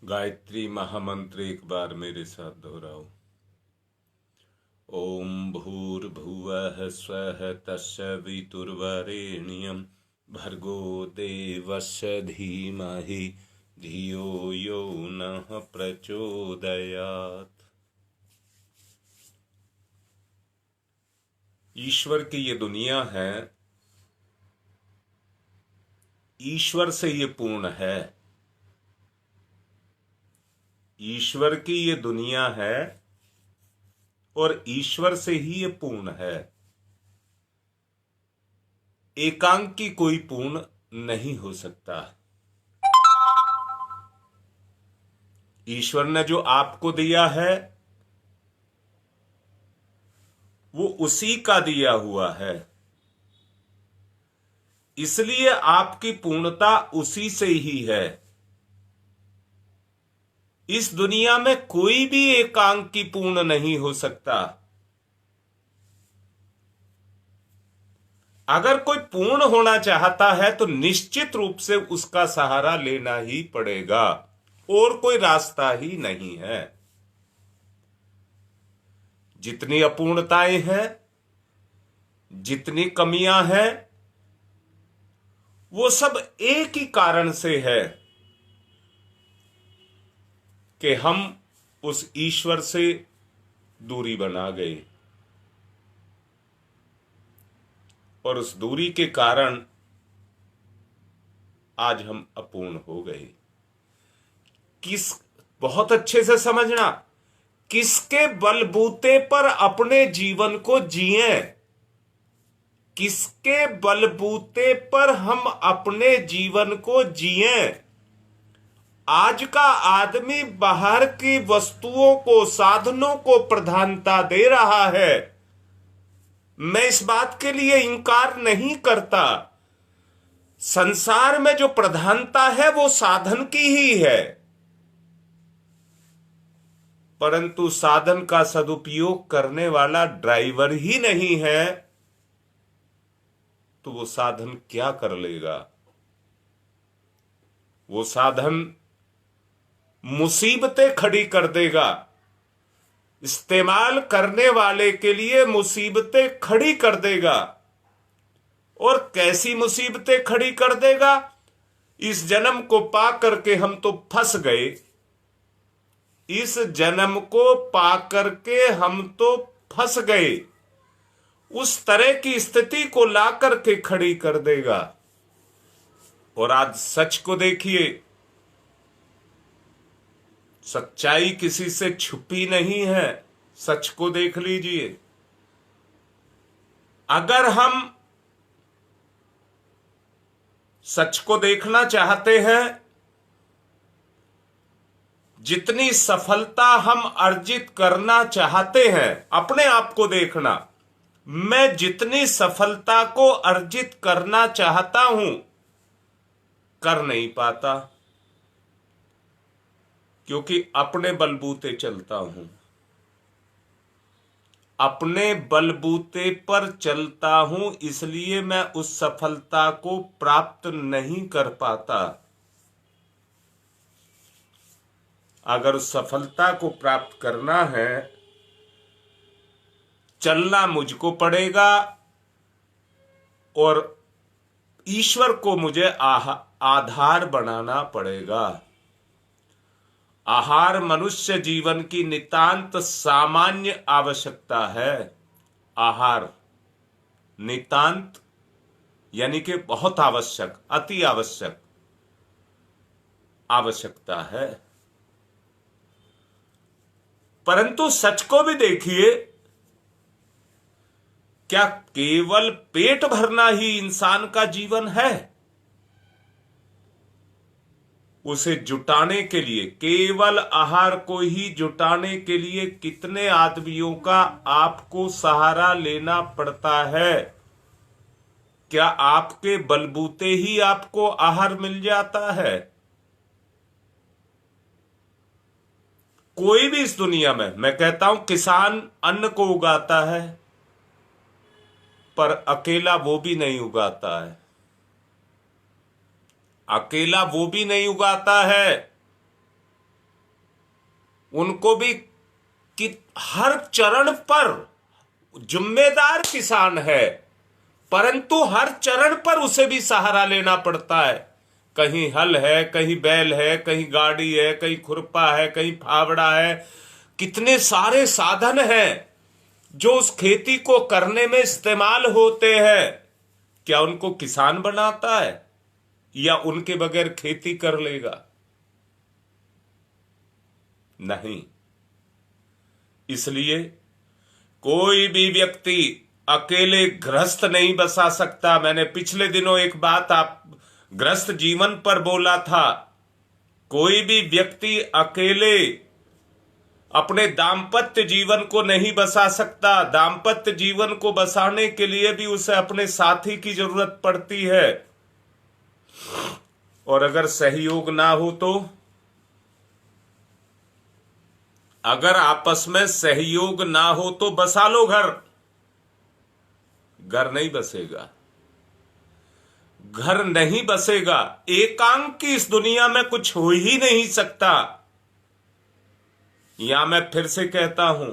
गायत्री महामंत्र एक बार मेरे साथ दोहराओ। ओम भूर्भुवः स्वः तत्सवितुर्वरेण्यं भर्गो देवस्य धीमहि धियो यो नः प्रचोदयात्। ईश्वर की ये दुनिया है, ईश्वर से ये पूर्ण है। ईश्वर की ये दुनिया है और ईश्वर से ही ये पूर्ण है। एकांकी कोई पूर्ण नहीं हो सकता। ईश्वर ने जो आपको दिया है वो उसी का दिया हुआ है, इसलिए आपकी पूर्णता उसी से ही है। इस दुनिया में कोई भी एकांकी पूर्ण नहीं हो सकता। अगर कोई पूर्ण होना चाहता है तो निश्चित रूप से उसका सहारा लेना ही पड़ेगा, और कोई रास्ता ही नहीं है। जितनी अपूर्णताएं हैं, जितनी कमियां हैं, वो सब एक ही कारण से है कि हम उस ईश्वर से दूरी बना गए, और उस दूरी के कारण आज हम अपूर्ण हो गए। बहुत अच्छे से समझना, किसके बलबूते पर अपने जीवन को जिएं, किसके बलबूते पर हम अपने जीवन को जिएं। आज का आदमी बाहर की वस्तुओं को, साधनों को प्रधानता दे रहा है। मैं इस बात के लिए इंकार नहीं करता। संसार में जो प्रधानता है वो साधन की ही है, परंतु साधन का सदुपयोग करने वाला ड्राइवर ही नहीं है, तो वो साधन क्या कर लेगा? वो साधन मुसीबतें खड़ी कर देगा। इस्तेमाल करने वाले के लिए मुसीबतें खड़ी कर देगा। और कैसी मुसीबतें खड़ी कर देगा? इस जन्म को पा करके हम तो फंस गए, इस जन्म को पा करके हम तो फंस गए, उस तरह की स्थिति को ला करके खड़ी कर देगा। और आज सच को देखिए, सच्चाई किसी से छुपी नहीं है। सच को देख लीजिए। अगर हम सच को देखना चाहते हैं, जितनी सफलता हम अर्जित करना चाहते हैं, अपने आप को देखना। मैं जितनी सफलता को अर्जित करना चाहता हूं, कर नहीं पाता, क्योंकि अपने बलबूते चलता हूं, अपने बलबूते पर चलता हूं, इसलिए मैं उस सफलता को प्राप्त नहीं कर पाता। अगर उस सफलता को प्राप्त करना है, चलना मुझको पड़ेगा, और ईश्वर को मुझे आधार बनाना पड़ेगा। आहार मनुष्य जीवन की नितांत सामान्य आवश्यकता है। आहार नितांत यानी कि बहुत आवश्यक, अति आवश्यक आवश्यकता है। परंतु सच को भी देखिए, क्या केवल पेट भरना ही इंसान का जीवन है? उसे जुटाने के लिए, केवल आहार को ही जुटाने के लिए कितने आदमियों का आपको सहारा लेना पड़ता है? क्या आपके बलबूते ही आपको आहार मिल जाता है? कोई भी इस दुनिया में, मैं कहता हूं, किसान अन्न को उगाता है, पर अकेला वो भी नहीं उगाता है। अकेला वो भी नहीं उगाता है। उनको भी कि हर चरण पर जिम्मेदार किसान है, परंतु हर चरण पर उसे भी सहारा लेना पड़ता है। कहीं हल है, कहीं बैल है, कहीं गाड़ी है, कहीं खुरपा है, कहीं फावड़ा है, कितने सारे साधन हैं जो उस खेती को करने में इस्तेमाल होते हैं। क्या उनको किसान बनाता है या उनके बगैर खेती कर लेगा? नहीं। इसलिए कोई भी व्यक्ति अकेले गृहस्थ नहीं बसा सकता। मैंने पिछले दिनों एक बात आप गृहस्थ जीवन पर बोला था। कोई भी व्यक्ति अकेले अपने दाम्पत्य जीवन को नहीं बसा सकता। दाम्पत्य जीवन को बसाने के लिए भी उसे अपने साथी की जरूरत पड़ती है, और अगर सहयोग ना हो तो, अगर आपस में सहयोग ना हो तो बसा लो घर, घर नहीं बसेगा। घर नहीं बसेगा। एकांक की इस दुनिया में कुछ हो ही नहीं सकता। यहां मैं फिर से कहता हूं,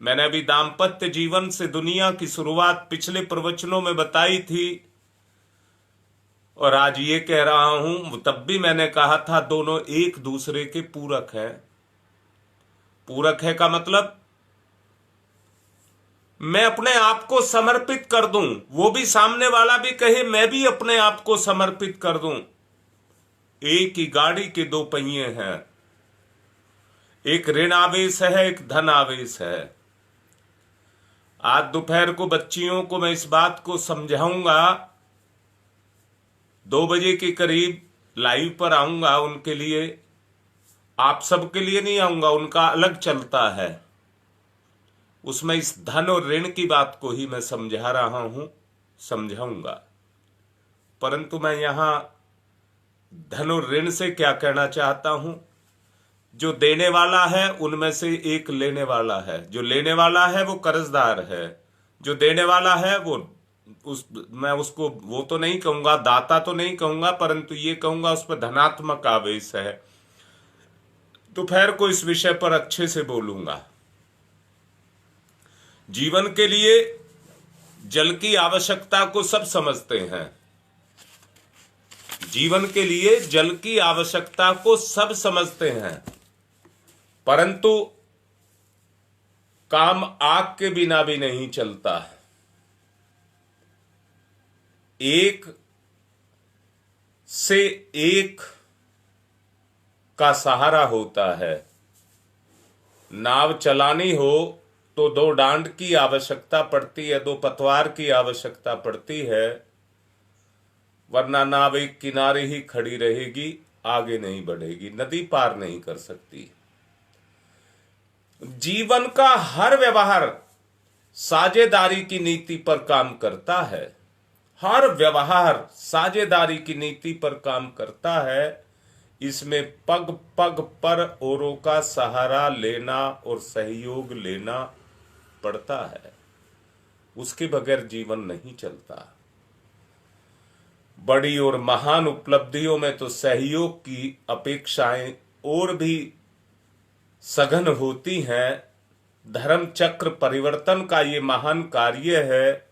मैंने अभी दाम्पत्य जीवन से दुनिया की शुरुआत पिछले प्रवचनों में बताई थी, और आज ये कह रहा हूं, तब भी मैंने कहा था दोनों एक दूसरे के पूरक हैं। पूरक है का मतलब मैं अपने आप को समर्पित कर दूं, वो भी सामने वाला भी कहे मैं भी अपने आप को समर्पित कर दूं। एक ही गाड़ी के दो पहिए हैं, एक ऋण आवेश है, एक धन आवेश है। आज दोपहर को बच्चियों को मैं इस बात को समझाऊंगा। 2 बजे के करीब लाइव पर आऊंगा उनके लिए, आप सबके लिए नहीं आऊंगा, उनका अलग चलता है। उसमें इस धन और ऋण की बात को ही मैं समझा रहा हूं, समझाऊंगा। परंतु मैं यहां धन और ऋण से क्या कहना चाहता हूं, जो देने वाला है उनमें से एक लेने वाला है। जो लेने वाला है वो कर्जदार है, जो देने वाला है वो मैं उसको वो तो नहीं कहूंगा, दाता तो नहीं कहूंगा, परंतु ये कहूंगा उस पर धनात्मक आवेश है। दोपहर को इस विषय पर अच्छे से बोलूंगा। जीवन के लिए जल की आवश्यकता को सब समझते हैं। जीवन के लिए जल की आवश्यकता को सब समझते हैं, परंतु काम आग के बिना भी नहीं चलता। एक से एक का सहारा होता है। नाव चलानी हो तो 2 डांड की आवश्यकता पड़ती है, 2 पतवार की आवश्यकता पड़ती है, वरना नाव एक किनारे ही खड़ी रहेगी, आगे नहीं बढ़ेगी, नदी पार नहीं कर सकती। जीवन का हर व्यवहार साझेदारी की नीति पर काम करता है। हर व्यवहार साझेदारी की नीति पर काम करता है। इसमें पग पग पर औरों का सहारा लेना और सहयोग लेना पड़ता है। उसके बगैर जीवन नहीं चलता। बड़ी और महान उपलब्धियों में तो सहयोग की अपेक्षाएं और भी सघन होती हैं। धर्म चक्र परिवर्तन का ये महान कार्य है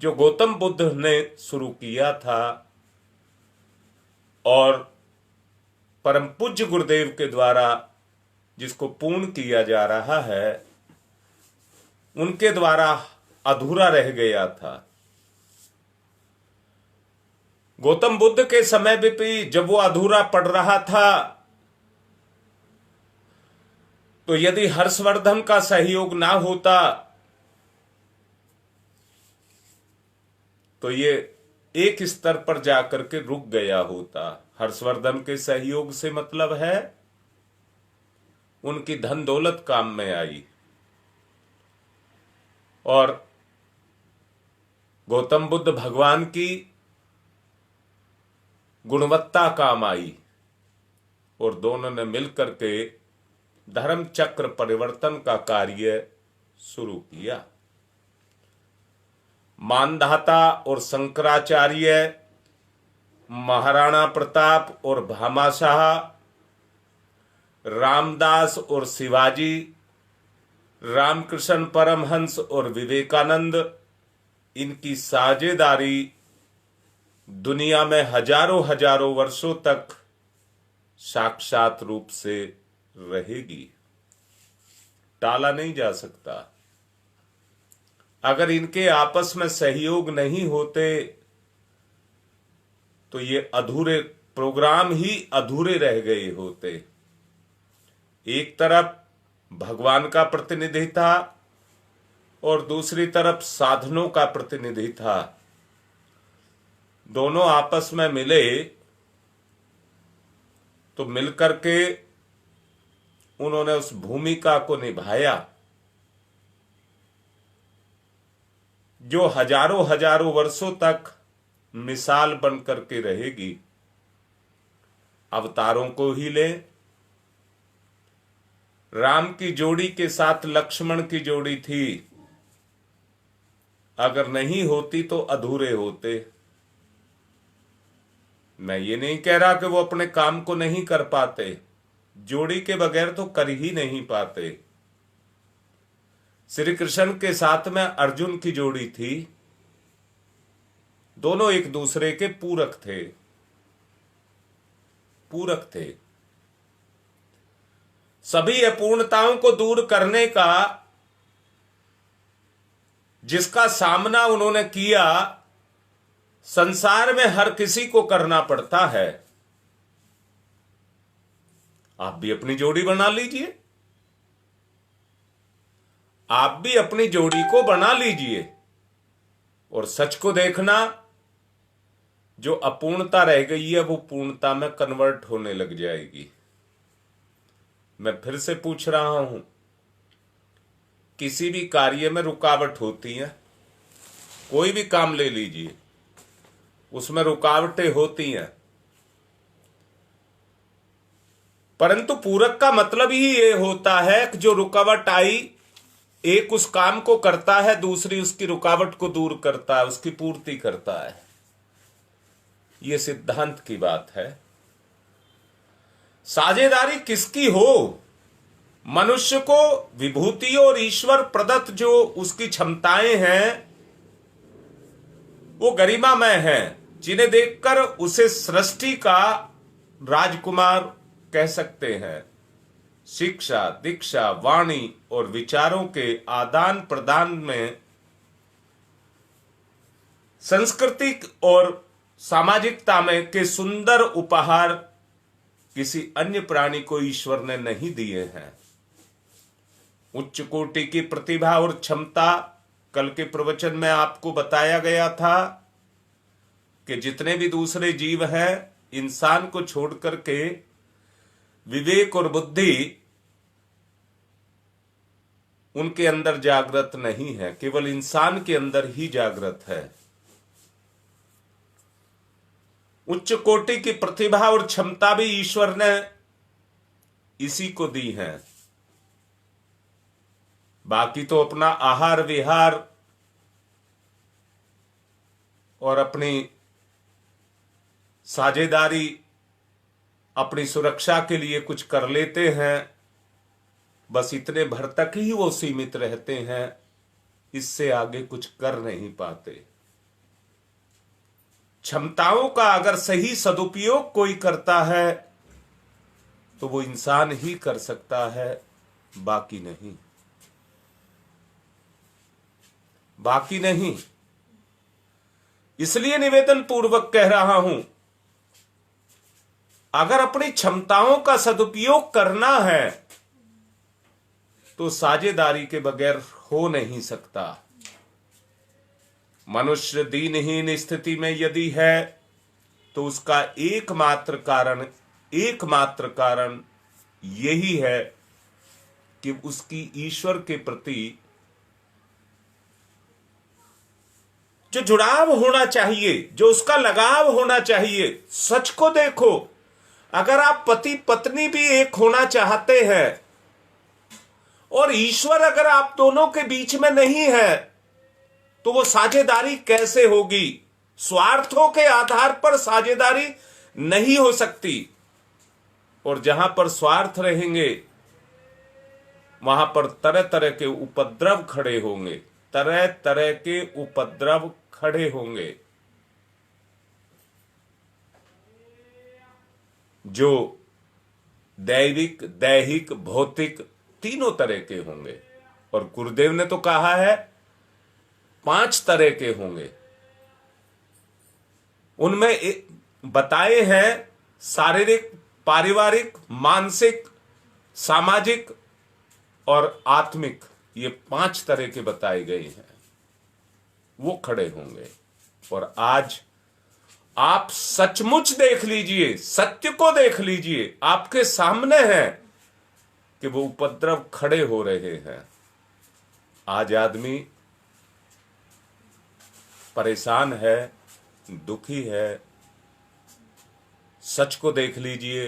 जो गौतम बुद्ध ने शुरू किया था, और परम पूज्य गुरुदेव के द्वारा जिसको पूर्ण किया जा रहा है, उनके द्वारा अधूरा रह गया था। गौतम बुद्ध के समय भी जब वो अधूरा पड़ रहा था, तो यदि हर्षवर्धन का सहयोग ना होता तो ये एक स्तर पर जाकर के रुक गया होता। हर्षवर्धन के सहयोग से मतलब है उनकी धन दौलत काम में आई, और गौतम बुद्ध भगवान की गुणवत्ता काम आई, और दोनों ने मिलकर के धर्म चक्र परिवर्तन का कार्य शुरू किया। मानधाता और शंकराचार्य, महाराणा प्रताप और भामाशाह, रामदास और शिवाजी, रामकृष्ण परमहंस और विवेकानंद, इनकी साझेदारी दुनिया में हजारों हजारों वर्षों तक साक्षात रूप से रहेगी, टाला नहीं जा सकता। अगर इनके आपस में सहयोग नहीं होते तो ये अधूरे प्रोग्राम ही अधूरे रह गए होते। एक तरफ भगवान का प्रतिनिधि था और दूसरी तरफ साधनों का प्रतिनिधि था। दोनों आपस में मिले तो मिलकर के उन्होंने उस भूमिका को निभाया जो हजारों हजारों वर्षों तक मिसाल बनकर के रहेगी। अवतारों को ही ले, राम की जोड़ी के साथ लक्ष्मण की जोड़ी थी, अगर नहीं होती तो अधूरे होते। मैं ये नहीं कह रहा कि वो अपने काम को नहीं कर पाते, जोड़ी के बगैर तो कर ही नहीं पाते। श्री कृष्ण के साथ में अर्जुन की जोड़ी थी, दोनों एक दूसरे के पूरक थे, पूरक थे। सभी अपूर्णताओं को दूर करने का जिसका सामना उन्होंने किया, संसार में हर किसी को करना पड़ता है। आप भी अपनी जोड़ी बना लीजिए, आप भी अपनी जोड़ी को बना लीजिए और सच को देखना, जो अपूर्णता रह गई है वो पूर्णता में कन्वर्ट होने लग जाएगी। मैं फिर से पूछ रहा हूं, किसी भी कार्य में रुकावट होती है, कोई भी काम ले लीजिए, उसमें रुकावटें होती हैं, परंतु पूरक का मतलब ही ये होता है कि जो रुकावट आई, एक उस काम को करता है, दूसरी उसकी रुकावट को दूर करता है, उसकी पूर्ति करता है। ये सिद्धांत की बात है। साझेदारी किसकी हो? मनुष्य को विभूति और ईश्वर प्रदत्त जो उसकी क्षमताएं हैं वो गरिमामय हैं, जिन्हें देखकर उसे सृष्टि का राजकुमार कह सकते हैं। शिक्षा, दीक्षा, वाणी और विचारों के आदान प्रदान में सांस्कृतिक और सामाजिकता में के सुंदर उपहार किसी अन्य प्राणी को ईश्वर ने नहीं दिए हैं। उच्च कोटि की प्रतिभा और क्षमता, कल के प्रवचन में आपको बताया गया था कि जितने भी दूसरे जीव हैं, इंसान को छोड़ करके विवेक और बुद्धि उनके अंदर जागृत नहीं है, केवल इंसान के अंदर ही जागृत है। उच्च कोटि की प्रतिभा और क्षमता भी ईश्वर ने इसी को दी है। बाकी तो अपना आहार विहार और अपनी साझेदारी, अपनी सुरक्षा के लिए कुछ कर लेते हैं, बस इतने भर तक ही वो सीमित रहते हैं, इससे आगे कुछ कर नहीं पाते। क्षमताओं का अगर सही सदुपयोग कोई करता है तो वो इंसान ही कर सकता है, बाकी नहीं, बाकी नहीं। इसलिए निवेदन पूर्वक कह रहा हूं, अगर अपनी क्षमताओं का सदुपयोग करना है तो साझेदारी के बगैर हो नहीं सकता। मनुष्य दीनहीन स्थिति में यदि है तो उसका एकमात्र कारण यही है कि उसकी ईश्वर के प्रति जो जुड़ाव होना चाहिए, जो उसका लगाव होना चाहिए। सच को देखो, अगर आप पति पत्नी भी एक होना चाहते हैं और ईश्वर अगर आप दोनों के बीच में नहीं है तो वो साझेदारी कैसे होगी? स्वार्थों के आधार पर साझेदारी नहीं हो सकती। और जहां पर स्वार्थ रहेंगे वहां पर तरह तरह के उपद्रव खड़े होंगे, तरह तरह के उपद्रव खड़े होंगे, जो दैविक, दैहिक, भौतिक तीनों तरह के होंगे। और गुरुदेव ने तो कहा है 5 तरह के होंगे। उनमें बताए हैं शारीरिक, पारिवारिक, मानसिक, सामाजिक और आत्मिक, ये 5 तरह के बताए गए हैं। वो खड़े होंगे। और आज आप सचमुच देख लीजिए, सत्य को देख लीजिए, आपके सामने है कि वो उपद्रव खड़े हो रहे हैं। आज आदमी परेशान है, दुखी है। सच को देख लीजिए,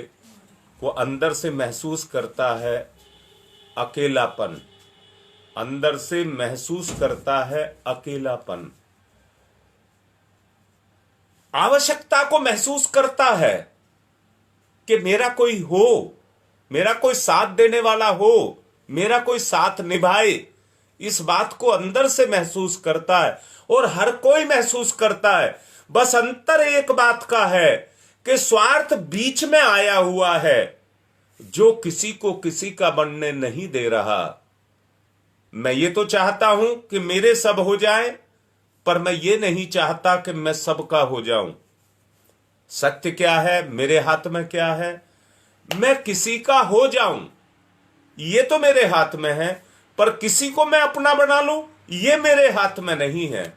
वो अंदर से महसूस करता है अकेलापन, अंदर से महसूस करता है अकेलापन, आवश्यकता को महसूस करता है कि मेरा कोई हो, मेरा कोई साथ देने वाला हो, मेरा कोई साथ निभाए। इस बात को अंदर से महसूस करता है और हर कोई महसूस करता है। बस अंतर एक बात का है कि स्वार्थ बीच में आया हुआ है, जो किसी को किसी का बनने नहीं दे रहा। मैं ये तो चाहता हूं कि मेरे सब हो जाए, पर मैं ये नहीं चाहता कि मैं सबका हो जाऊं। सत्य क्या है, मेरे हाथ में क्या है? मैं किसी का हो जाऊं, ये तो मेरे हाथ में है, पर किसी को मैं अपना बना लूं, ये मेरे हाथ में नहीं है।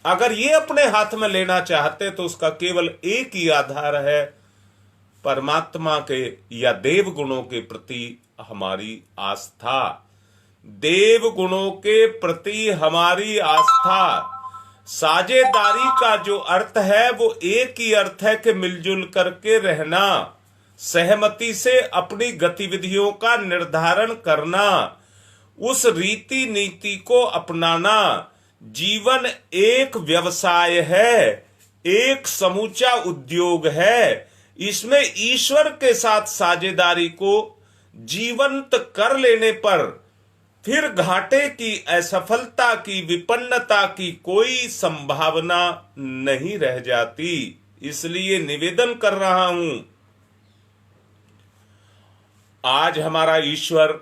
अगर ये अपने हाथ में लेना चाहते तो उसका केवल एक ही आधार है, परमात्मा के या देव गुणों के प्रति हमारी आस्था। देव गुणों के प्रति हमारी आस्था। साझेदारी का जो अर्थ है वो एक ही अर्थ है कि मिलजुल करके रहना, सहमति से अपनी गतिविधियों का निर्धारण करना, उस रीति नीति को अपनाना। जीवन एक व्यवसाय है, एक समूचा उद्योग है। इसमें ईश्वर के साथ साझेदारी को जीवंत कर लेने पर फिर घाटे की, असफलता की, विपन्नता की कोई संभावना नहीं रह जाती। इसलिए निवेदन कर रहा हूं, आज हमारा ईश्वर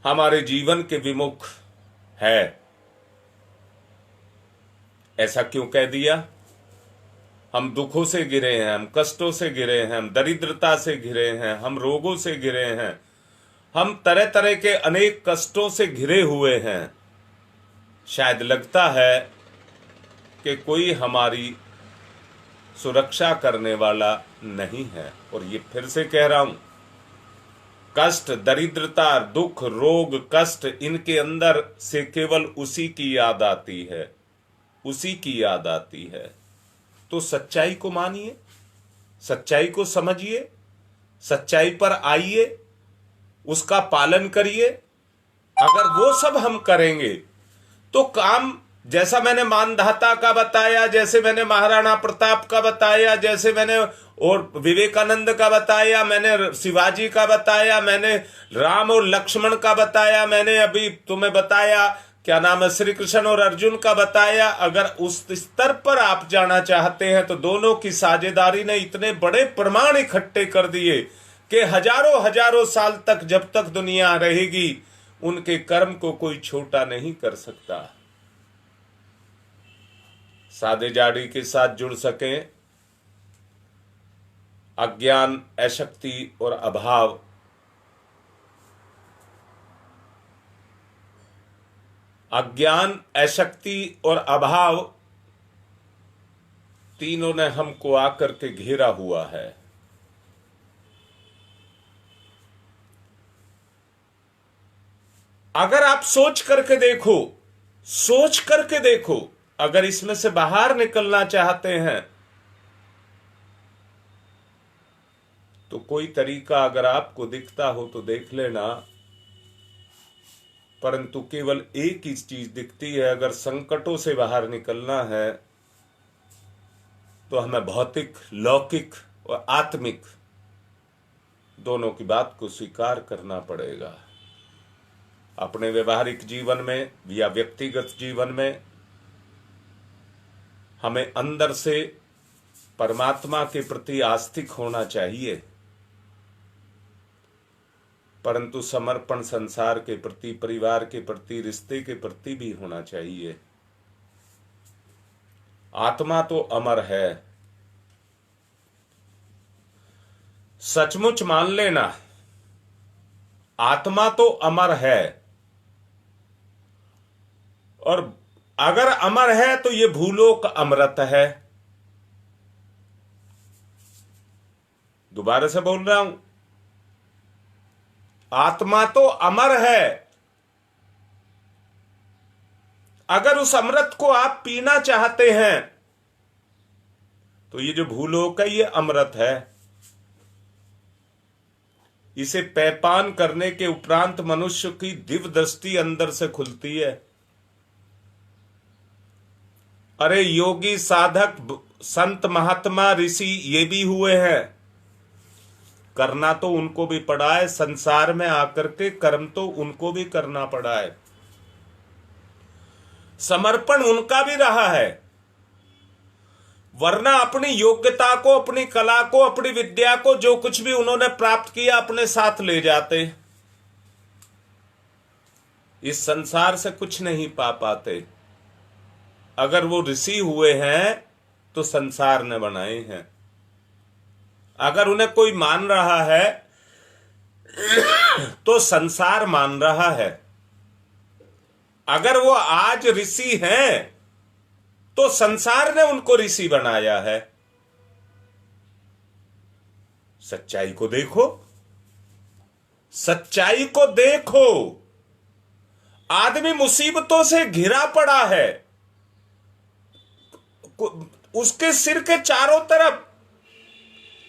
हमारे जीवन के विमुख है। ऐसा क्यों कह दिया? हम दुखों से घिरे हैं, हम कष्टों से घिरे हैं, हम दरिद्रता से घिरे हैं, हम रोगों से घिरे हैं, हम तरह तरह के अनेक कष्टों से घिरे हुए हैं। शायद लगता है कि कोई हमारी सुरक्षा करने वाला नहीं है। और ये फिर से कह रहा हूं, कष्ट, दरिद्रता, दुख, रोग, कष्ट, इनके अंदर से केवल उसी की याद आती है, उसी की याद आती है। तो सच्चाई को मानिए, सच्चाई को समझिए, सच्चाई पर आइए, उसका पालन करिए। अगर वो सब हम करेंगे तो काम, जैसा मैंने मानधाता का बताया, जैसे मैंने महाराणा प्रताप का बताया, जैसे मैंने और विवेकानंद का बताया, मैंने शिवाजी का बताया, मैंने राम और लक्ष्मण का बताया, मैंने अभी तुम्हें बताया क्या नाम है श्री कृष्ण और अर्जुन का बताया। अगर उस स्तर पर आप जाना चाहते हैं तो दोनों की साझेदारी ने इतने बड़े प्रमाण इकट्ठे कर दिए कि हजारों हजारों साल तक, जब तक दुनिया रहेगी, उनके कर्म को कोई छोटा नहीं कर सकता। सादे जाड़ी के साथ जुड़ सकें, अज्ञान, अशक्ति और अभाव, अज्ञान, अशक्ति और अभाव तीनों ने हमको आकर के घेरा हुआ है। अगर आप सोच करके देखो, सोच करके देखो, अगर इसमें से बाहर निकलना चाहते हैं तो कोई तरीका अगर आपको दिखता हो तो देख लेना, परंतु केवल एक ही चीज दिखती है। अगर संकटों से बाहर निकलना है तो हमें भौतिक, लौकिक और आत्मिक दोनों की बात को स्वीकार करना पड़ेगा। अपने व्यवहारिक जीवन में या व्यक्तिगत जीवन में हमें अंदर से परमात्मा के प्रति आस्तिक होना चाहिए, परंतु समर्पण संसार के प्रति, परिवार के प्रति, रिश्ते के प्रति भी होना चाहिए। आत्मा तो अमर है, सचमुच मान लेना, आत्मा तो अमर है। और अगर अमर है तो ये भूलोक अमृत है। दोबारा से बोल रहा हूं, आत्मा तो अमर है। अगर उस अमृत को आप पीना चाहते हैं तो ये जो भूलोक है ये अमृत है। इसे पैपान करने के उपरांत मनुष्य की दिव्य दृष्टि अंदर से खुलती है। अरे योगी, साधक, संत, महात्मा, ऋषि ये भी हुए हैं। करना तो उनको भी पड़ा है, संसार में आकर के कर्म तो उनको भी करना पड़ा है, समर्पण उनका भी रहा है। वरना अपनी योग्यता को, अपनी कला को, अपनी विद्या को, जो कुछ भी उन्होंने प्राप्त किया अपने साथ ले जाते। इस संसार से कुछ नहीं पा पाते। अगर वो ऋषि हुए हैं तो संसार ने बनाए हैं। अगर उन्हें कोई मान रहा है तो संसार मान रहा है। अगर वो आज ऋषि हैं तो संसार ने उनको ऋषि बनाया है। सच्चाई को देखो, सच्चाई को देखो। आदमी मुसीबतों से घिरा पड़ा है, उसके सिर के चारों तरफ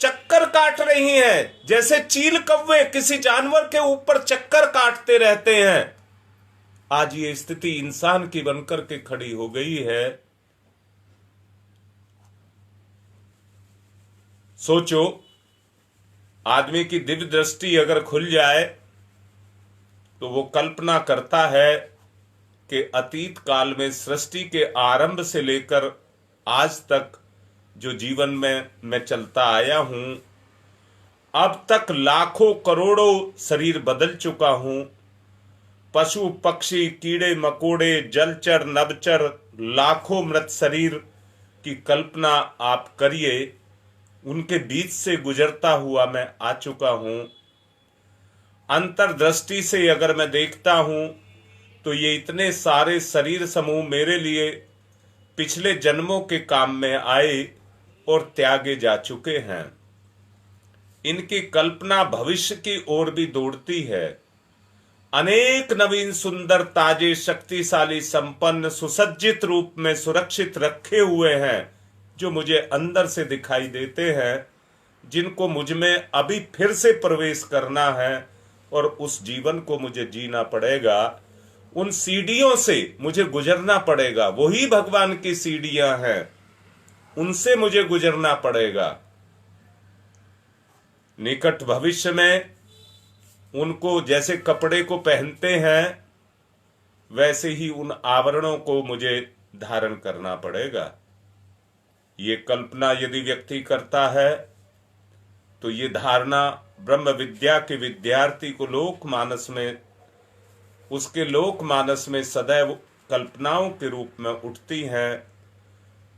चक्कर काट रही हैं, जैसे चील कौवे किसी जानवर के ऊपर चक्कर काटते रहते हैं। आज ये स्थिति इंसान की बनकर के खड़ी हो गई है। सोचो, आदमी की दिव्य दृष्टि अगर खुल जाए तो वो कल्पना करता है कि अतीत काल में सृष्टि के आरंभ से लेकर आज तक जो जीवन में मैं चलता आया हूं, अब तक लाखों करोड़ों शरीर बदल चुका हूं। पशु, पक्षी, कीड़े मकोड़े, जलचर, नभचर, लाखों मृत शरीर की कल्पना आप करिए। उनके बीच से गुजरता हुआ मैं आ चुका हूं। अंतर्दृष्टि से अगर मैं देखता हूं तो ये इतने सारे शरीर समूह मेरे लिए पिछले जन्मों के काम में आए और त्यागे जा चुके हैं। इनकी कल्पना भविष्य की ओर भी दौड़ती है। अनेक नवीन, सुंदर, ताजे, शक्तिशाली, संपन्न, सुसज्जित रूप में सुरक्षित रखे हुए हैं, जो मुझे अंदर से दिखाई देते हैं, जिनको मुझ में अभी फिर से प्रवेश करना है और उस जीवन को मुझे जीना पड़ेगा। उन सीढ़ियों से मुझे गुजरना पड़ेगा। वही भगवान की सीढ़ियां हैं, उनसे मुझे गुजरना पड़ेगा। निकट भविष्य में उनको जैसे कपड़े को पहनते हैं, वैसे ही उन आवरणों को मुझे धारण करना पड़ेगा। ये कल्पना यदि व्यक्ति करता है तो ये धारणा ब्रह्म विद्या के विद्यार्थी को लोक मानस में, उसके लोक मानस में सदैव कल्पनाओं के रूप में उठती हैं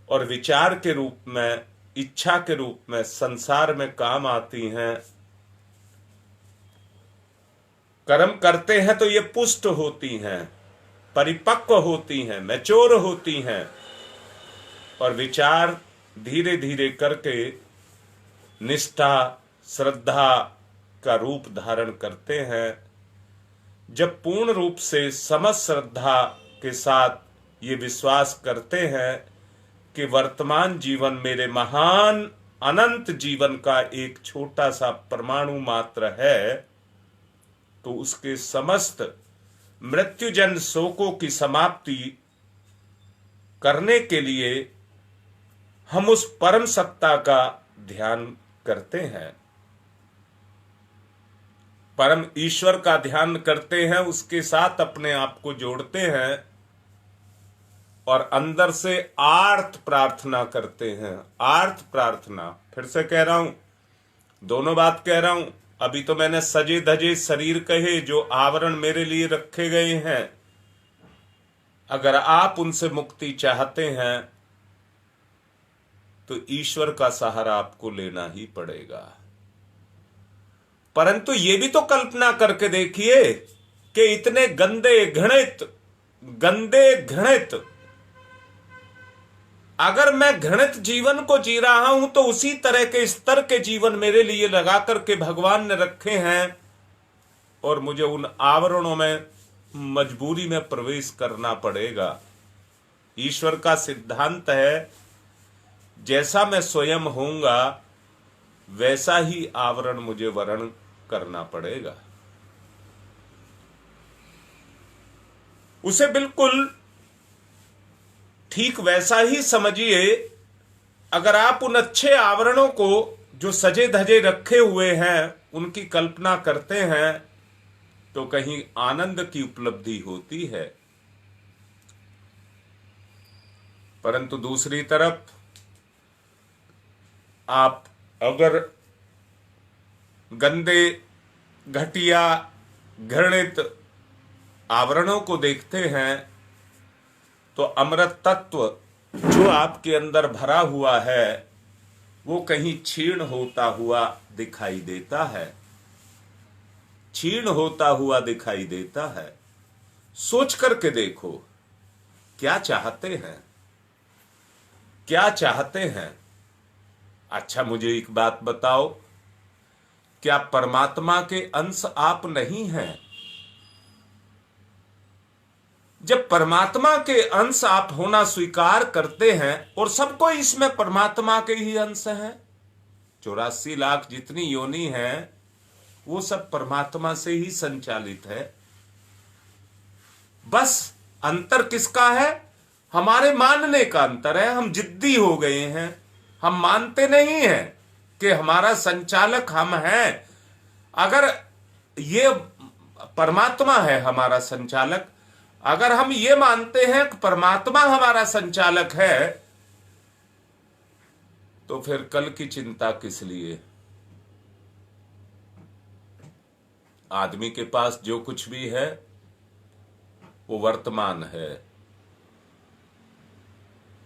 और विचार के रूप में, इच्छा के रूप में संसार में काम आती हैं। कर्म करते हैं तो ये पुष्ट होती हैं, परिपक्व होती हैं, मैच्योर होती हैं, और विचार धीरे धीरे करके निष्ठा, श्रद्धा का रूप धारण करते हैं। जब पूर्ण रूप से समस्त श्रद्धा के साथ ये विश्वास करते हैं कि वर्तमान जीवन मेरे महान अनंत जीवन का एक छोटा सा परमाणु मात्र है, तो उसके समस्त मृत्युजन शोकों की समाप्ति करने के लिए हम उस परम सत्ता का ध्यान करते हैं। परम ईश्वर का ध्यान करते हैं, उसके साथ अपने आप को जोड़ते हैं और अंदर से आर्त प्रार्थना करते हैं। आर्त प्रार्थना, फिर से कह रहा हूं, दोनों बात कह रहा हूं। अभी तो मैंने सजे धजे शरीर कहे, जो आवरण मेरे लिए रखे गए हैं। अगर आप उनसे मुक्ति चाहते हैं तो ईश्वर का सहारा आपको लेना ही पड़ेगा। परंतु ये भी तो कल्पना करके देखिए कि इतने गंदे घृणित, अगर मैं घृणित जीवन को जी रहा हूं तो उसी तरह के स्तर के जीवन मेरे लिए लगा करके भगवान ने रखे हैं और मुझे उन आवरणों में मजबूरी में प्रवेश करना पड़ेगा। ईश्वर का सिद्धांत है, जैसा मैं स्वयं होऊंगा वैसा ही आवरण मुझे वर्ण करना पड़ेगा। उसे बिल्कुल ठीक वैसा ही समझिए। अगर आप उन अच्छे आवरणों को जो सजे धजे रखे हुए हैं उनकी कल्पना करते हैं तो कहीं आनंद की उपलब्धि होती है। परंतु दूसरी तरफ आप अगर गंदे, घटिया, घृणित आवरणों को देखते हैं तो अमृत तत्व जो आपके अंदर भरा हुआ है वो कहीं क्षीण होता हुआ दिखाई देता है, क्षीण होता हुआ दिखाई देता है। सोच करके देखो, क्या चाहते हैं, क्या चाहते हैं? अच्छा, मुझे एक बात बताओ, क्या परमात्मा के अंश आप नहीं हैं? जब परमात्मा के अंश आप होना स्वीकार करते हैं, और सबको इसमें परमात्मा के ही अंश हैं, 84 लाख जितनी योनि है वो सब परमात्मा से ही संचालित है। बस अंतर किसका है? हमारे मानने का अंतर है। हम जिद्दी हो गए हैं, हम मानते नहीं हैं कि हमारा संचालक हम हैं। अगर ये परमात्मा है हमारा संचालक, अगर हम ये मानते हैं कि परमात्मा हमारा संचालक है, तो फिर कल की चिंता किस लिए? आदमी के पास जो कुछ भी है वो वर्तमान है।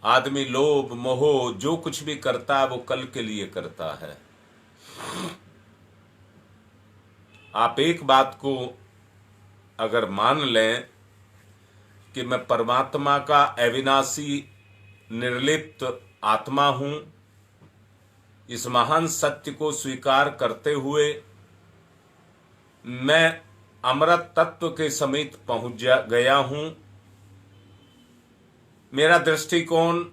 आदमी लोभ मोह जो कुछ भी करता है वो कल के लिए करता है। आप एक बात को अगर मान लें कि मैं परमात्मा का अविनाशी निर्लिप्त आत्मा हूं, इस महान सत्य को स्वीकार करते हुए मैं अमृत तत्व के समीप पहुंच गया हूं। मेरा दृष्टिकोण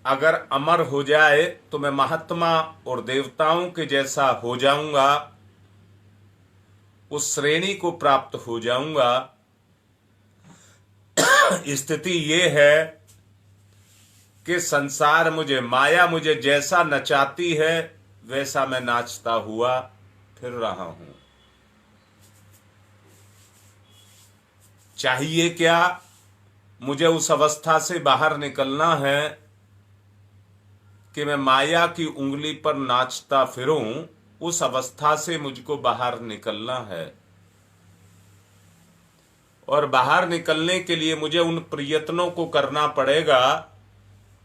अगर अमर हो जाए तो मैं महात्मा और देवताओं के जैसा हो जाऊंगा, उस श्रेणी को प्राप्त हो जाऊंगा। स्थिति ये है कि संसार मुझे, माया मुझे जैसा नचाती है वैसा मैं नाचता हुआ फिर रहा हूं। चाहिए क्या? मुझे उस अवस्था से बाहर निकलना है कि मैं माया की उंगली पर नाचता फिरूं। उस अवस्था से मुझको बाहर निकलना है, और बाहर निकलने के लिए मुझे उन प्रयत्नों को करना पड़ेगा,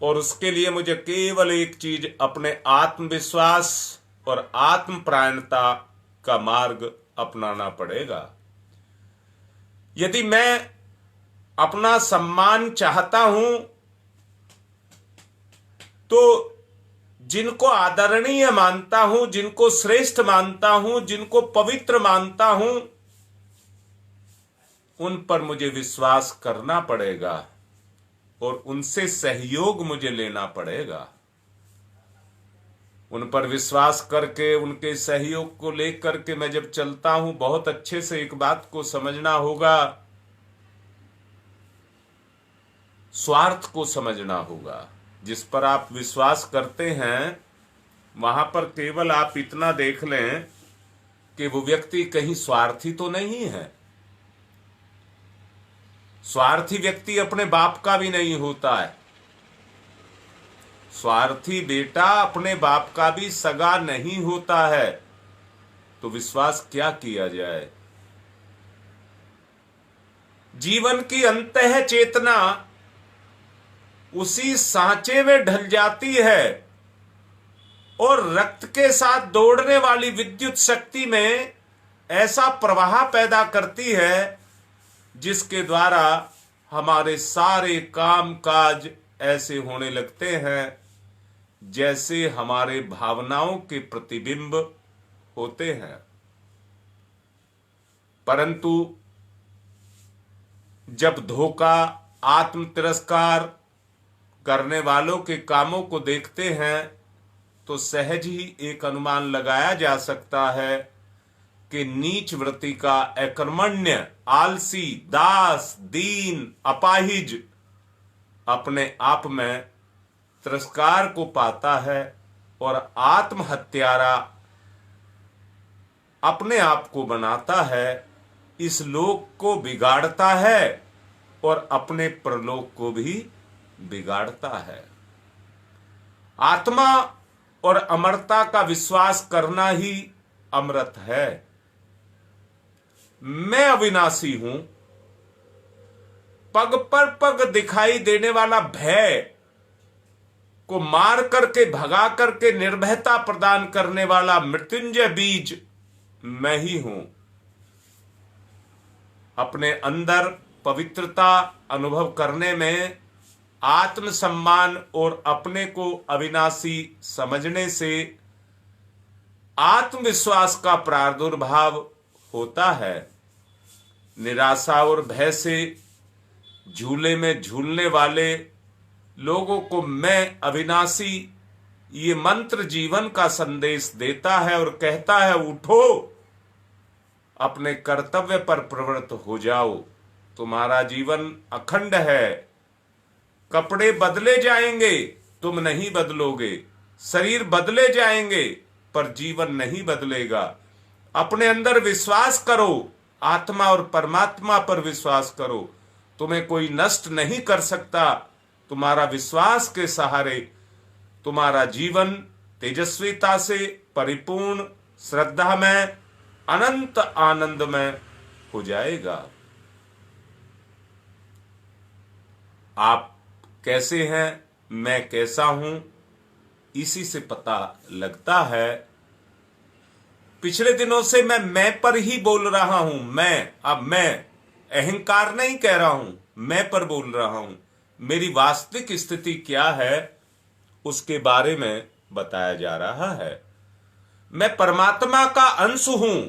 और उसके लिए मुझे केवल एक चीज, अपने आत्मविश्वास और आत्मप्रायणता का मार्ग अपनाना पड़ेगा। यदि मैं अपना सम्मान चाहता हूं तो जिनको आदरणीय मानता हूं, जिनको श्रेष्ठ मानता हूं, जिनको पवित्र मानता हूं, उन पर मुझे विश्वास करना पड़ेगा और उनसे सहयोग मुझे लेना पड़ेगा। उन पर विश्वास करके, उनके सहयोग को लेकर के मैं जब चलता हूं, बहुत अच्छे से एक बात को समझना होगा, स्वार्थ को समझना होगा। जिस पर आप विश्वास करते हैं वहां पर केवल आप इतना देख लें कि वो व्यक्ति कहीं स्वार्थी तो नहीं है। स्वार्थी व्यक्ति अपने बाप का भी नहीं होता है। स्वार्थी बेटा अपने बाप का भी सगा नहीं होता है। तो विश्वास क्या किया जाए। जीवन की अंतः चेतना उसी सांचे में ढल जाती है और रक्त के साथ दौड़ने वाली विद्युत शक्ति में ऐसा प्रवाह पैदा करती है जिसके द्वारा हमारे सारे काम काज ऐसे होने लगते हैं जैसे हमारे भावनाओं के प्रतिबिंब होते हैं। परंतु जब धोखा, आत्म तिरस्कार करने वालों के कामों को देखते हैं तो सहज ही एक अनुमान लगाया जा सकता है कि नीच वृत्ति का अकर्मण्य, आलसी, दास, दीन, अपाहिज अपने आप में तिरस्कार को पाता है और आत्महत्यारा अपने आप को बनाता है, इस लोक को बिगाड़ता है और अपने परलोक को भी बिगाड़ता है। आत्मा और अमरता का विश्वास करना ही अमृत है। मैं अविनाशी हूं। पग पर पग दिखाई देने वाला भय को मार करके, भगा करके निर्भयता प्रदान करने वाला मृत्युंजय बीज मैं ही हूं। अपने अंदर पवित्रता अनुभव करने में आत्मसम्मान और अपने को अविनाशी समझने से आत्मविश्वास का प्रादुर्भाव होता है। निराशा और भय से झूले में झूलने वाले लोगों को मैं अविनाशी ये मंत्र जीवन का संदेश देता है और कहता है, उठो, अपने कर्तव्य पर प्रवृत्त हो जाओ। तुम्हारा जीवन अखंड है। कपड़े बदले जाएंगे, तुम नहीं बदलोगे। शरीर बदले जाएंगे, पर जीवन नहीं बदलेगा। अपने अंदर विश्वास करो, आत्मा और परमात्मा पर विश्वास करो। तुम्हें कोई नष्ट नहीं कर सकता। तुम्हारा विश्वास के सहारे तुम्हारा जीवन तेजस्विता से परिपूर्ण, श्रद्धा में, अनंत आनंद में हो जाएगा। आप कैसे हैं, मैं कैसा हूं, इसी से पता लगता है। पिछले दिनों से मैं पर ही बोल रहा हूं। अब मैं अहंकार नहीं कह रहा हूं, मैं पर बोल रहा हूं। मेरी वास्तविक स्थिति क्या है उसके बारे में बताया जा रहा है। मैं परमात्मा का अंश हूं।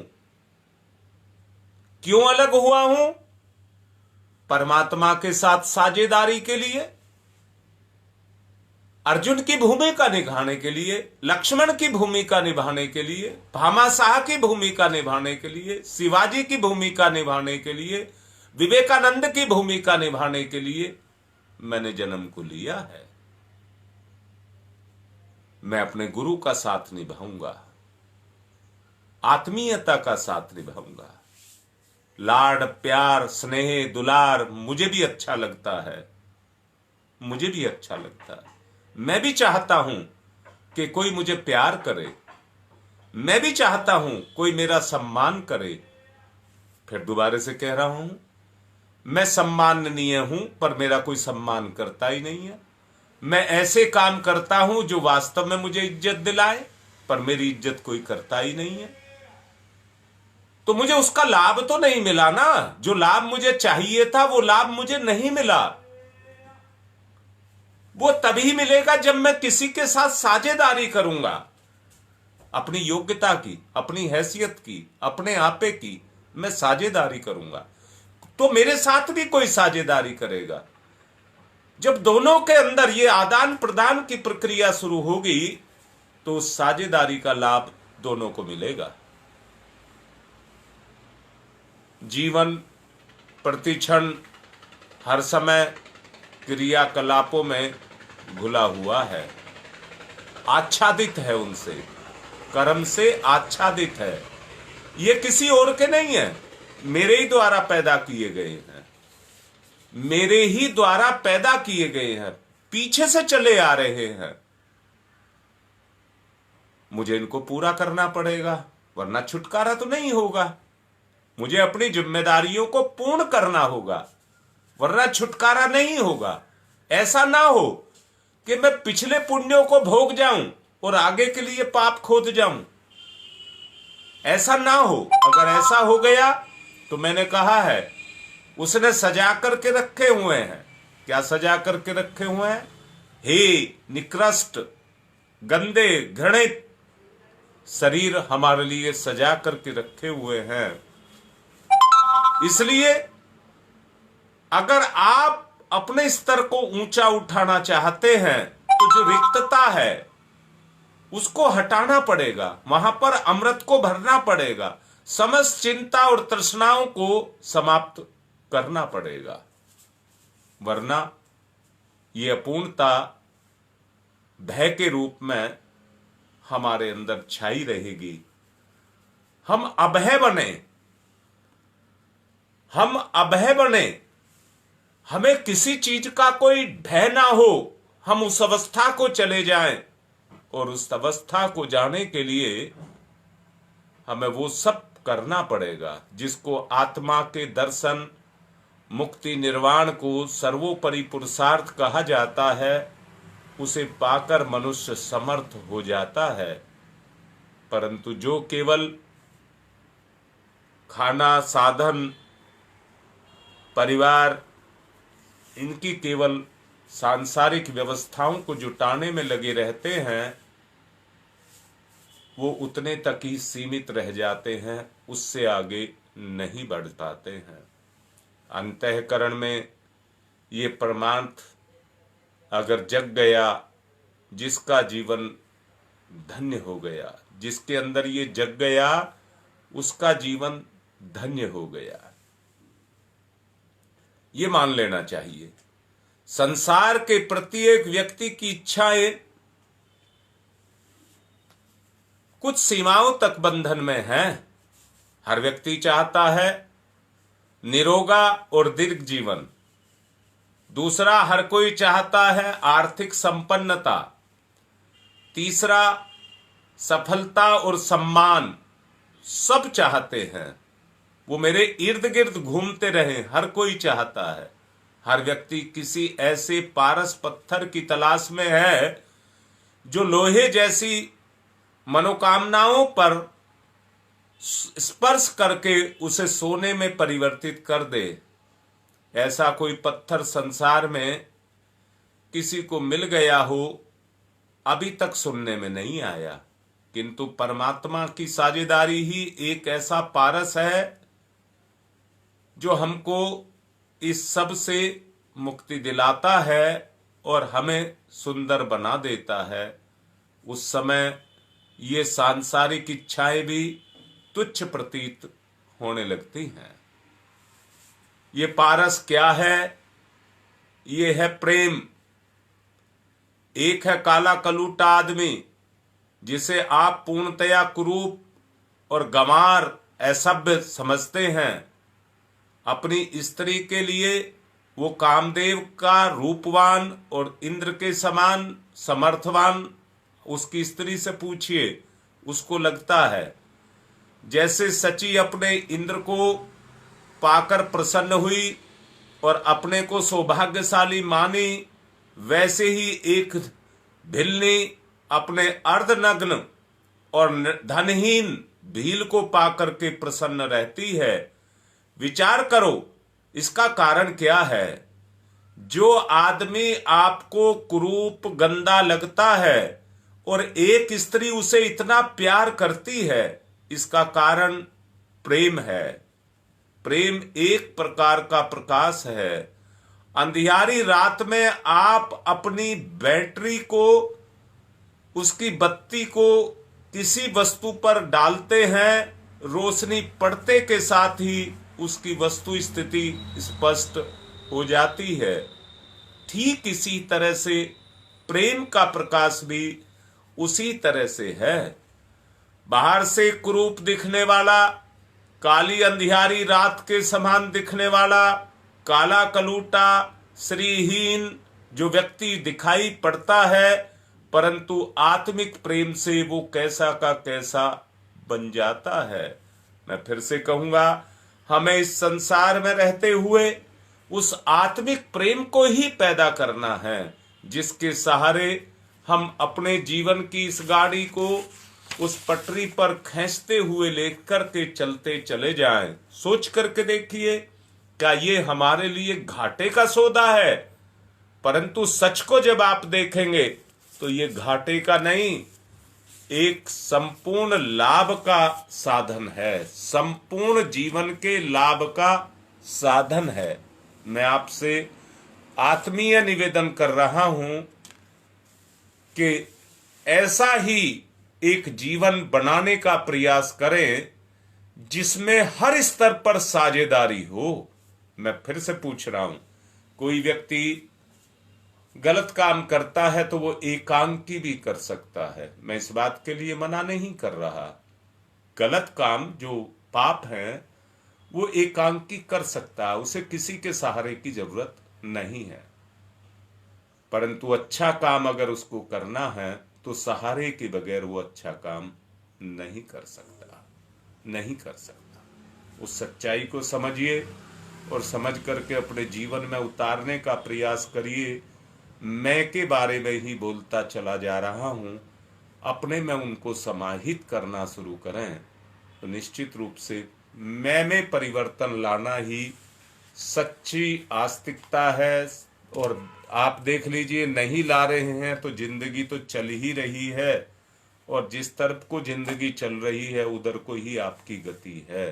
क्यों अलग हुआ हूं? परमात्मा के साथ साझेदारी के लिए, अर्जुन की भूमिका निभाने के लिए, लक्ष्मण की भूमिका निभाने के लिए, भामाशाह की भूमिका निभाने के लिए, शिवाजी की भूमिका निभाने के लिए, विवेकानंद की भूमिका निभाने के लिए मैंने जन्म को लिया है। मैं अपने गुरु का साथ निभाऊंगा, आत्मीयता का साथ निभाऊंगा। लाड, प्यार, स्नेह, दुलार मुझे भी अच्छा लगता है। मुझे भी अच्छा लगता है। मैं भी चाहता हूं कि कोई मुझे प्यार करे। मैं भी चाहता हूं कोई मेरा सम्मान करे। फिर दोबारा से कह रहा हूं, मैं सम्माननीय हूं, पर मेरा कोई सम्मान करता ही नहीं है। मैं ऐसे काम करता हूं जो वास्तव में मुझे इज्जत दिलाए, पर मेरी इज्जत कोई करता ही नहीं है। तो मुझे उसका लाभ तो नहीं मिला ना। जो लाभ मुझे चाहिए था वो लाभ मुझे नहीं मिला। वो तभी मिलेगा जब मैं किसी के साथ साझेदारी करूंगा। अपनी योग्यता की, अपनी हैसियत की, अपने आपे की मैं साझेदारी करूंगा, तो मेरे साथ भी कोई साझेदारी करेगा। जब दोनों के अंदर ये आदान प्रदान की प्रक्रिया शुरू होगी तो उस साझेदारी का लाभ दोनों को मिलेगा। जीवन प्रतिक्षण हर समय क्रियाकलापों में घुला हुआ है, आच्छादित है, उनसे, कर्म से आच्छादित है। ये किसी और के नहीं है, मेरे ही द्वारा पैदा किए गए हैं, मेरे ही द्वारा पैदा किए गए हैं, पीछे से चले आ रहे हैं। मुझे इनको पूरा करना पड़ेगा, वरना छुटकारा तो नहीं होगा। मुझे अपनी जिम्मेदारियों को पूर्ण करना होगा, वरना छुटकारा नहीं होगा। ऐसा ना हो कि मैं पिछले पुण्यों को भोग जाऊं और आगे के लिए पाप खोद जाऊं। ऐसा ना हो। अगर ऐसा हो गया तो मैंने कहा है, उसने सजा करके रखे हुए हैं। क्या सजा करके रखे हुए हैं? हे निकृष्ट, गंदे, घृणित शरीर हमारे लिए सजा करके रखे हुए हैं। इसलिए अगर आप अपने स्तर को ऊंचा उठाना चाहते हैं तो जो रिक्तता है उसको हटाना पड़ेगा, वहां पर अमृत को भरना पड़ेगा, समस्त चिंता और तृष्णाओं को समाप्त करना पड़ेगा, वरना ये अपूर्णता भय के रूप में हमारे अंदर छाई रहेगी। हम अभय बने, हम अभय बने, हमें किसी चीज का कोई भय ना हो। हम उस अवस्था को चले जाएं, और उस अवस्था को जाने के लिए हमें वो सब करना पड़ेगा जिसको आत्मा के दर्शन, मुक्ति, निर्वाण को सर्वोपरि पुरुषार्थ कहा जाता है। उसे पाकर मनुष्य समर्थ हो जाता है। परंतु जो केवल खाना, साधन, परिवार, इनकी केवल सांसारिक व्यवस्थाओं को जुटाने में लगे रहते हैं, वो उतने तक ही सीमित रह जाते हैं, उससे आगे नहीं बढ़ पाते हैं। अंतःकरण में ये परमार्थ अगर जग गया, जिसका जीवन धन्य हो गया, जिसके अंदर ये जग गया उसका जीवन धन्य हो गया, ये मान लेना चाहिए। संसार के प्रत्येक व्यक्ति की इच्छाएं कुछ सीमाओं तक बंधन में हैं। हर व्यक्ति चाहता है निरोगा और दीर्घ जीवन। दूसरा, हर कोई चाहता है आर्थिक संपन्नता। तीसरा, सफलता और सम्मान। सब चाहते हैं, वो मेरे इर्द गिर्द घूमते रहें, हर कोई चाहता है। हर व्यक्ति किसी ऐसे पारस पत्थर की तलाश में है जो लोहे जैसी मनोकामनाओं पर स्पर्श करके उसे सोने में परिवर्तित कर दे। ऐसा कोई पत्थर संसार में किसी को मिल गया हो, अभी तक सुनने में नहीं आया। किंतु परमात्मा की साझेदारी ही एक ऐसा पारस है जो हमको इस सब से मुक्ति दिलाता है और हमें सुंदर बना देता है। उस समय ये सांसारिक इच्छाएं भी तुच्छ प्रतीत होने लगती हैं। ये पारस क्या है? ये है प्रेम। एक है काला कलूटा आदमी जिसे आप पूर्णतया कुरूप और गंवार, असभ्य समझते हैं। अपनी स्त्री के लिए वो कामदेव का रूपवान और इंद्र के समान समर्थवान, उसकी स्त्री से पूछिए, उसको लगता है जैसे सची अपने इंद्र को पाकर प्रसन्न हुई और अपने को सौभाग्यशाली मानी, वैसे ही एक भिल्ली अपने अर्धनग्न और धनहीन भील को पाकर के प्रसन्न रहती है। विचार करो, इसका कारण क्या है? जो आदमी आपको कुरूप, गंदा लगता है और एक स्त्री उसे इतना प्यार करती है, इसका कारण प्रेम है। प्रेम एक प्रकार का प्रकाश है। अंधियारी रात में आप अपनी बैटरी को, उसकी बत्ती को किसी वस्तु पर डालते हैं, रोशनी पड़ते के साथ ही उसकी वस्तु स्थिति स्पष्ट हो जाती है। ठीक इसी तरह से प्रेम का प्रकाश भी उसी तरह से है। बाहर से कुरूप दिखने वाला, काली अंधियारी रात के समान दिखने वाला, काला कलूटा, श्रीहीन जो व्यक्ति दिखाई पड़ता है, परंतु आत्मिक प्रेम से वो कैसा का कैसा बन जाता है। मैं फिर से कहूंगा, हमें इस संसार में रहते हुए उस आत्मिक प्रेम को ही पैदा करना है, जिसके सहारे हम अपने जीवन की इस गाड़ी को उस पटरी पर खींचते हुए लेकर के चलते चले जाएं। सोच करके देखिए, क्या ये हमारे लिए घाटे का सौदा है? परंतु सच को जब आप देखेंगे तो ये घाटे का नहीं, एक संपूर्ण लाभ का साधन है, संपूर्ण जीवन के लाभ का साधन है। मैं आपसे आत्मीय निवेदन कर रहा हूं कि ऐसा ही एक जीवन बनाने का प्रयास करें जिसमें हर स्तर पर साझेदारी हो। मैं फिर से पूछ रहा हूं, कोई व्यक्ति गलत काम करता है तो वो एकांकी भी कर सकता है। मैं इस बात के लिए मना नहीं कर रहा। गलत काम जो पाप है वो एकांकी कर सकता है, उसे किसी के सहारे की जरूरत नहीं है। परंतु अच्छा काम अगर उसको करना है तो सहारे के बगैर वो अच्छा काम नहीं कर सकता, नहीं कर सकता। उस सच्चाई को समझिए और समझ करके अपने जीवन में उतारने का प्रयास करिए। मैं के बारे में ही बोलता चला जा रहा हूं, अपने में उनको समाहित करना शुरू करें तो निश्चित रूप से मैं में परिवर्तन लाना ही सच्ची आस्तिकता है। और आप देख लीजिए, नहीं ला रहे हैं तो जिंदगी तो चल ही रही है, और जिस तरफ को जिंदगी चल रही है उधर को ही आपकी गति है।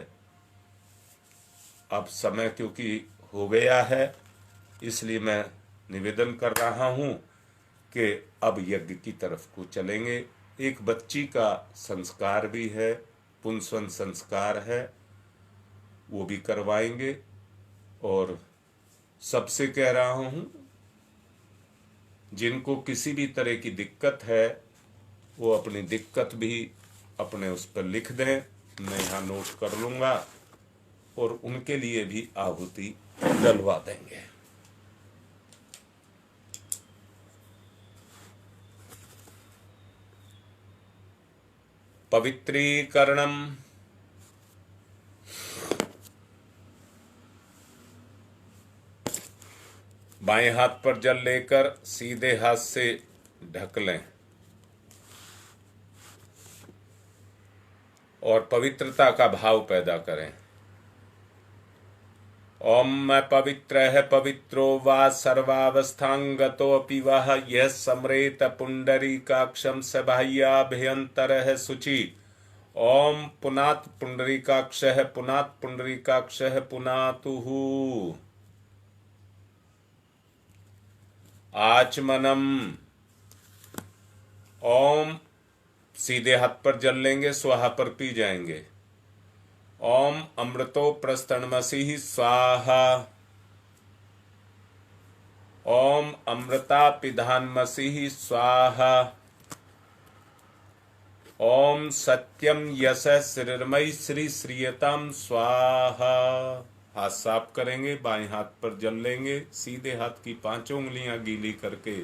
अब समय क्योंकि हो गया है, इसलिए मैं निवेदन कर रहा हूं कि अब यज्ञ की तरफ को चलेंगे। एक बच्ची का संस्कार भी है, पुंसवन संस्कार है, वो भी करवाएंगे। और सबसे कह रहा हूं, जिनको किसी भी तरह की दिक्कत है वो अपनी दिक्कत भी अपने उस पर लिख दें, मैं यहाँ नोट कर लूँगा और उनके लिए भी आहुति डलवा देंगे। पवित्रीकरणम। बाएं हाथ पर जल लेकर सीधे हाथ से ढक लें और पवित्रता का भाव पैदा करें। ओम मैं पवित्र है पवित्रो वा सर्वावस्थांगतो अपि वह यह समरेत पुंडरीकाक्षम स बाह्याभ्यंतर है शुचि। ओम पुनात पुंडरीकाक्ष है पुनात पुंडरीकाक्ष है पुनातुहु। आचमनम। ओम सीधे हाथ पर जल लेंगे, स्वाहा पर पी जाएंगे। ओम अमृतो प्रस्तनमसि स्वाहा। ओम अमृता पिधानमसि स्वाहा। ओम सत्यम यश श्रीर्मयी श्री श्रीयताम स्वाहा। हाथ साफ करेंगे, बाएं हाथ पर जल लेंगे, सीधे हाथ की 5 उंगलियां गीली करके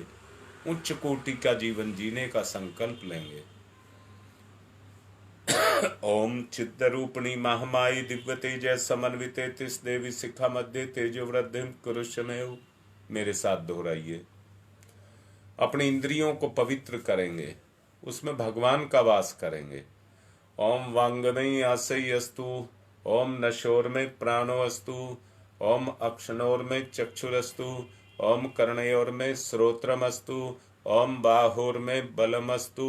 उच्च कोटि का जीवन जीने का संकल्प लेंगे। ओम चिद्रूपिणी महामाई दिव्य तेज समन्विते तिस देवी शिखा मध्य तेजो वृद्धि कुरुषमेव। मेरे साथ दोहराइए। अपनी इंद्रियों को पवित्र करेंगे, उसमें भगवान का वास करेंगे। ओम वांगमयी आशय अस्तु। ओम नशोर्मे प्राणो अस्तु। ओम अक्षणोर्मे चक्षुरस्तु। ओम कर्णयोर्मे श्रोत्रमस्तु। ओम बाहोर्मे बलमस्तु।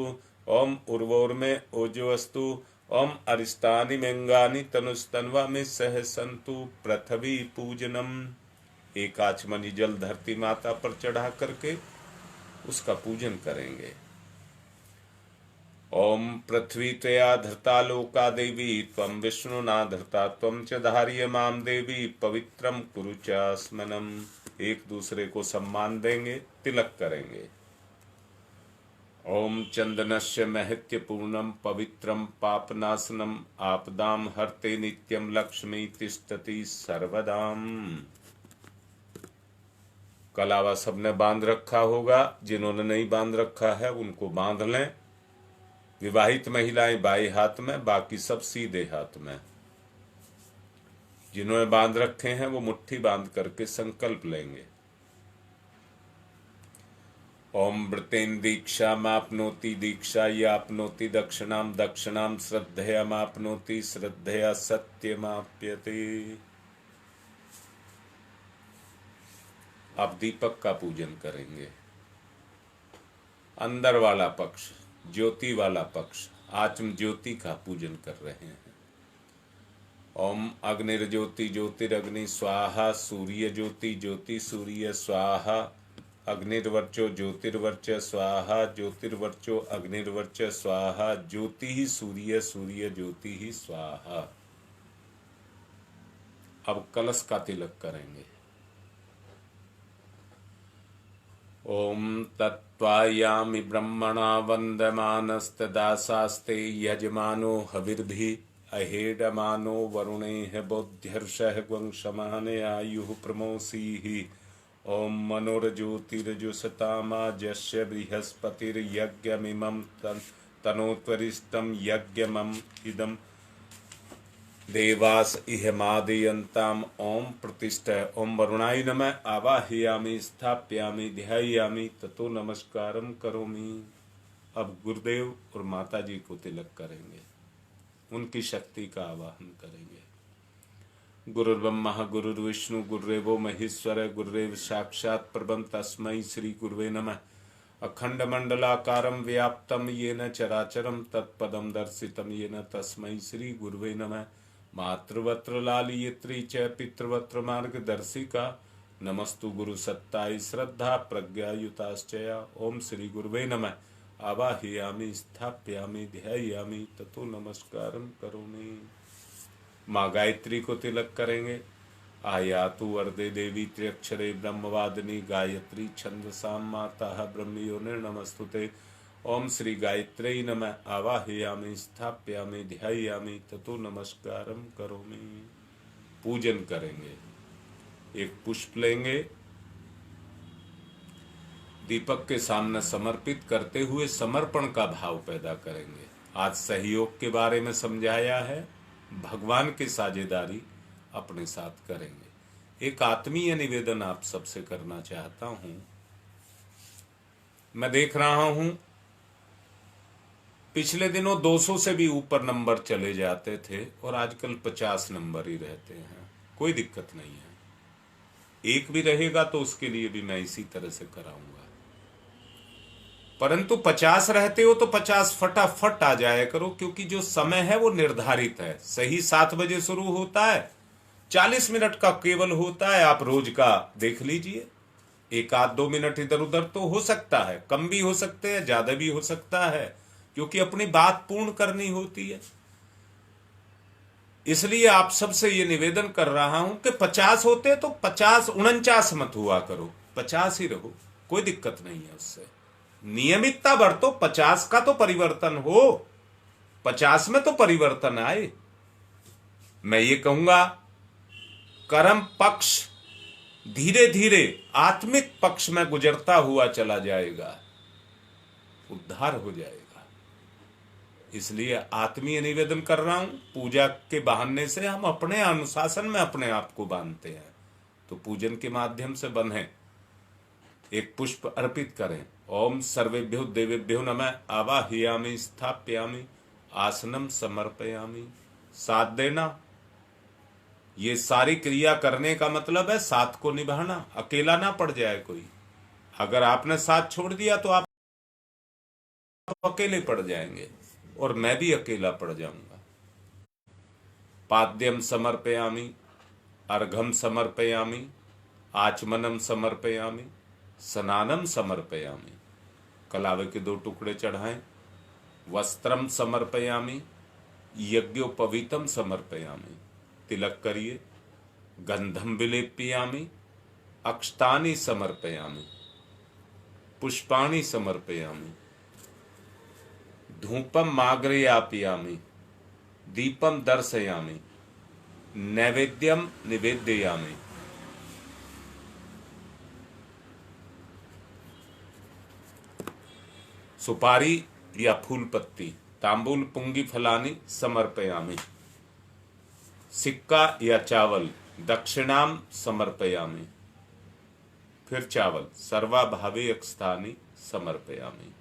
ओम उर्वोर्मे ओजोस्तु। ओम अरिष्टानि मेंगानि तनुस्तन्वा में सह संतु पृथ्वी पूजनम। एक आचमनी जल धरती माता पर चढ़ा करके उसका पूजन करेंगे। ओम पृथ्वी त्वया धृता लोका देवी त्वं विष्णुना धृता त्वं च धार्य माम देवी पवित्रम कुरु चास्मनम। एक दूसरे को सम्मान देंगे, तिलक करेंगे। ओम चंदनस्य महत्य पूर्णम पवित्रम पापनाशनम आपदाम हरते नित्यम लक्ष्मी तिष्ठति सर्वदाम। कलावा सबने बांध रखा होगा, जिन्होंने नहीं बांध रखा है उनको बांध लें। विवाहित महिलाएं बाएं हाथ में, बाकी सब सीधे हाथ में। जिन्होंने बांध रखे हैं वो मुट्ठी बांध करके संकल्प लेंगे। ओम व्रतेन दीक्षामाप्नोति दीक्षायाप्नोति दक्षिणाम दक्षिणाम श्रद्धयामाप्नोति श्रद्धया सत्यमाप्यते। अब दीपक का पूजन करेंगे। अंदर वाला पक्ष, ज्योति वाला पक्ष, आत्म ज्योति का पूजन कर रहे हैं। ओम अग्निर्ज्योति ज्योतिरग्नि स्वाहा, सूर्य ज्योति ज्योति सूर्य स्वाहा, अग्निर्वर्चो ज्योतिर्वर्च स्वाहा, ज्योतिर्वर्चो अग्निर्वर्च स्वाहा, ज्योति ही सूर्य सूर्य ज्योति ही स्वाहा। अब कलश का तिलक करेंगे। ओम तत्त्वायामि ब्रह्मणा वन्दमानस्तदासास्ते यजमानो हविर्भि अहेडमानो वरुणेः बोध्यर्षः वंशमाने आयुः प्रमोसीः। ओम मनोरज्योतिरजुषतामाजस्य बृहस्पतिर्यज्ञमिमं तनोत्वरिष्ठं यज्ञमम् इदं देवास इहमादयन्ताम। ओम प्रतिष्ठ। ओम वरुणाय नमः। आवाहयामि स्थापयामि ध्यायामि ततो नमस्कारम करोमि। अब गुरुदेव और माता जी को तिलक करेंगे, उनकी शक्ति का आवाहन करेंगे। गुरुर्ब्रह्मा गुरुर्विष्णु गुरुरेवो महेश्वर गुरुरेव साक्षात् परब्रह्म तस्मै श्री गुरुवे नमः। अखंड मंडलाकारं व्याप्तं येन चराचरं तत्पदं दर्शितं येन तस्मै श्री गुरुवे नमः। मातृवत्र लालयित्री च पितृवत्र मार्गदर्शिका नमस्तु गुरु सत्ताय श्रद्धा प्रज्ञायुताश्चया। ओम श्री गुरुवे नमः। आवाहयामि स्थापयामि ध्यायामि ततो नमस्कारं करोमि। माँ गायत्री को तिलक करेंगे। आयातु वरदे देवी त्र्यक्षरे ब्रह्मवादिनी गायत्री छंदसाम माता ब्रह्मयोनिर् नमस्तुते। ओम श्री गायत्र्यै नमः। आवाहयामि स्थापयामि ध्यायामि ततो नमस्कारं करोमि। पूजन करेंगे। एक पुष्प लेंगे, दीपक के सामने समर्पित करते हुए समर्पण का भाव पैदा करेंगे। आज सहयोग के बारे में समझाया है, भगवान की साझेदारी अपने साथ करेंगे। एक आत्मीय निवेदन आप सबसे करना चाहता हूं। मैं देख रहा हूं पिछले दिनों 200 से भी ऊपर नंबर चले जाते थे और आजकल 50 नंबर ही रहते हैं। कोई दिक्कत नहीं है, एक भी रहेगा तो उसके लिए भी मैं इसी तरह से कराऊंगा। परंतु 50 रहते हो तो 50 फटाफट आ जाया करो, क्योंकि जो समय है वो निर्धारित है। सही 7 बजे शुरू होता है, 40 मिनट का केवल होता है। आप रोज का देख लीजिए, एक आध 2 मिनट इधर उधर तो हो सकता है, कम भी हो सकते हैं, ज्यादा भी हो सकता है, क्योंकि अपनी बात पूर्ण करनी होती है। इसलिए आप सबसे ये निवेदन कर रहा हूं कि 50 होते तो 50 49 मत हुआ करो, 50 ही रहो, कोई दिक्कत नहीं है। उससे नियमितता बरतो, 50 का तो परिवर्तन हो, 50 में तो परिवर्तन आए। मैं ये कहूंगा कर्म पक्ष धीरे धीरे आत्मिक पक्ष में गुजरता हुआ चला जाएगा, उद्धार हो जाएगा। इसलिए आत्मीय निवेदन कर रहा हूं। पूजा के बहाने से हम अपने अनुशासन में अपने आप को बांधते हैं, तो पूजन के माध्यम से बंधें। एक पुष्प अर्पित करें। ओम सर्वेभ्यो देवेभ्यो नमः। आवाहयामि स्थापयामि आसनम समर्पयामि। साथ देना, ये सारी क्रिया करने का मतलब है साथ को निभाना, अकेला ना पड़ जाए कोई। अगर आपने साथ छोड़ दिया तो आप अकेले पड़ जाएंगे और मैं भी अकेला पड़ जाऊंगा। पाद्यम समर्पयामि, अर्घम समर्पयामि, आचमनम समर्पयामि, स्नानम समर्पयामि। कलावे के 2 टुकड़े चढ़ाएं। वस्त्रम समर्पयामि, यज्ञोपवीतम समर्पयामि। तिलक करिए। गंधम विलेप्यामि, अक्षतानि समर्पयामि, पुष्पाणि समर्पयामि। धूपम माग्रयापयामि, दीपम दर्शयामि, नैवेद्यम निवेदयामि। सुपारी या फूल पत्ती, तांबूल पुंगी फलानी समर्पयामि। सिक्का या चावल, दक्षिणाम समर्पयामि। फिर चावल, सर्वा भावे स्थानी समर्पयामि।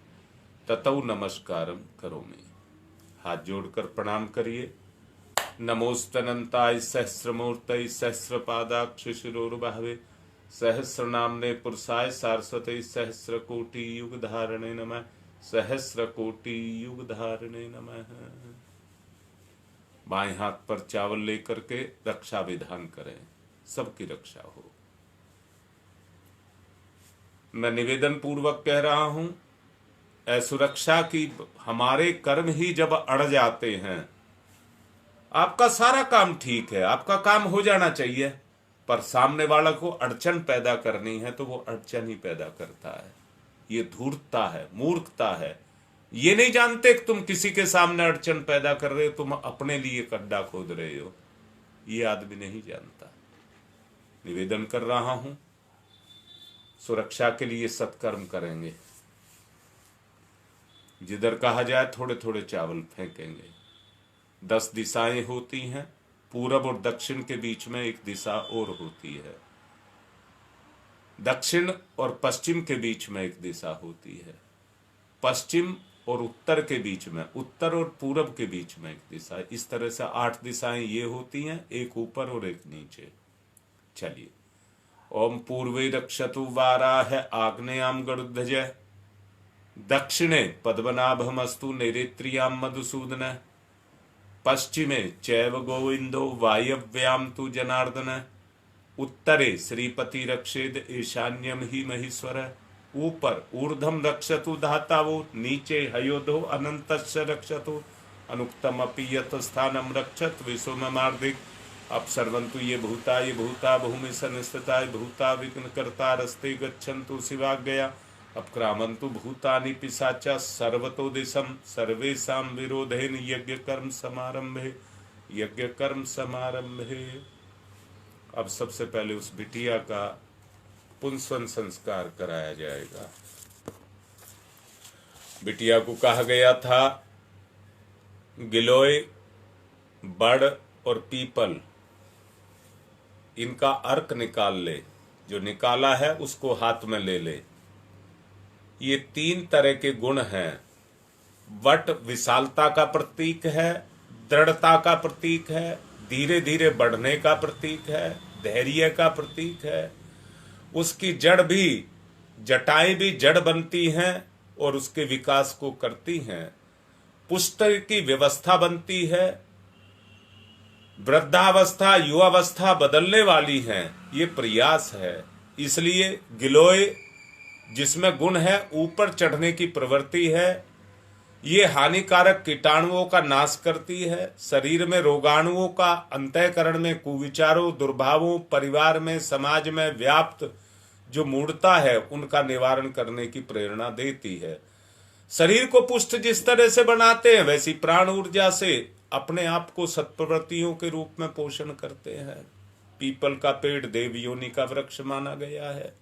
ततौ नमस्कारम करोमि। हाथ जोड़कर प्रणाम करिए। नमोस्तनंताय सहस्रमूर्तये सहस्रपादाक्ष शिरोर्बाहवे सहस्र नामने पुरुषाय सारस्वते सहस्र कोटि युग धारणे नमः। सहस्र कोटि युग धारणे नमः। बाएं हाथ पर चावल लेकर के रक्षा विधान करें, सबकी रक्षा हो। मैं निवेदन पूर्वक कह रहा हूं, सुरक्षा की हमारे कर्म ही जब अड़ जाते हैं, आपका सारा काम ठीक है, आपका काम हो जाना चाहिए, पर सामने वाला को अड़चन पैदा करनी है तो वो अड़चन ही पैदा करता है। ये धूर्तता है, मूर्खता है। ये नहीं जानते कि तुम किसी के सामने अड़चन पैदा कर रहे हो, तुम अपने लिए गड्ढा खोद रहे हो। ये आदमी नहीं जानता। निवेदन कर रहा हूं, सुरक्षा के लिए सत्कर्म करेंगे। जिधर कहा जाए थोड़े थोड़े चावल फेंकेंगे। 10 दिशाएं होती हैं, पूरब और दक्षिण के बीच में एक दिशा और होती है। दक्षिण और पश्चिम के बीच में एक दिशा होती है। पश्चिम और उत्तर के बीच में, उत्तर और पूरब के बीच में एक दिशा। इस तरह से 8 दिशाएं ये होती हैं, एक ऊपर और एक नीचे। चलिए, ओम पूर्वे रक्षतु वाराह आग्नेयाम गरुध्वज, दक्षिणे पद्मनाभमस्तु नैरेत्र्याम मधुसूदन, पश्चिमे चैव गोविंदो वायव्याम तु जनार्दन, उत्तरे श्रीपति रक्षेद ईशान्यम ही महेश्वर, ऊपर ऊर्धम रक्षतु धातावो, नीचे हयोधो अनंतस्य रक्षतु, अनुक्तम अपि यत स्थानम रक्षत विश्वमार्दिक। अब सर्वंतु ये भूता भूमि संस्थिता भूता विघ्न कर्ता रस्ते गच्छन्तु शिवाज्ञया। अब क्रामंतु भूतानि पिशाचा सर्वतो दिशम सर्वेषां विरोधेन यज्ञ कर्म समारंभे, यज्ञ कर्म समारंभे। अब सबसे पहले उस बिटिया का पुंसवन संस्कार कराया जाएगा। बिटिया को कहा गया था गिलोय, बड़ और पीपल, इनका अर्क निकाल ले। जो निकाला है उसको हाथ में ले ले। ये 3 तरह के गुण हैं। वट विशालता का प्रतीक है, दृढ़ता का प्रतीक है, धीरे धीरे बढ़ने का प्रतीक है, धैर्य का प्रतीक है। उसकी जड़ भी, जटाएं भी जड़ बनती हैं और उसके विकास को करती हैं। पुष्ट की व्यवस्था बनती है। वृद्धावस्था युवावस्था बदलने वाली है। ये प्रयास है। इसलिए गिलोय जिसमें गुण है, ऊपर चढ़ने की प्रवृत्ति है। ये हानिकारक कीटाणुओं का नाश करती है। शरीर में रोगाणुओं का, अंतःकरण में कुविचारों, दुर्भावों, परिवार में, समाज में व्याप्त जो मूढ़ता है उनका निवारण करने की प्रेरणा देती है। शरीर को पुष्ट जिस तरह से बनाते हैं, वैसी प्राण ऊर्जा से अपने आप को सत्प्रवृत्तियों के रूप में पोषण करते हैं। पीपल का पेड़ देव योनि का वृक्ष माना गया है।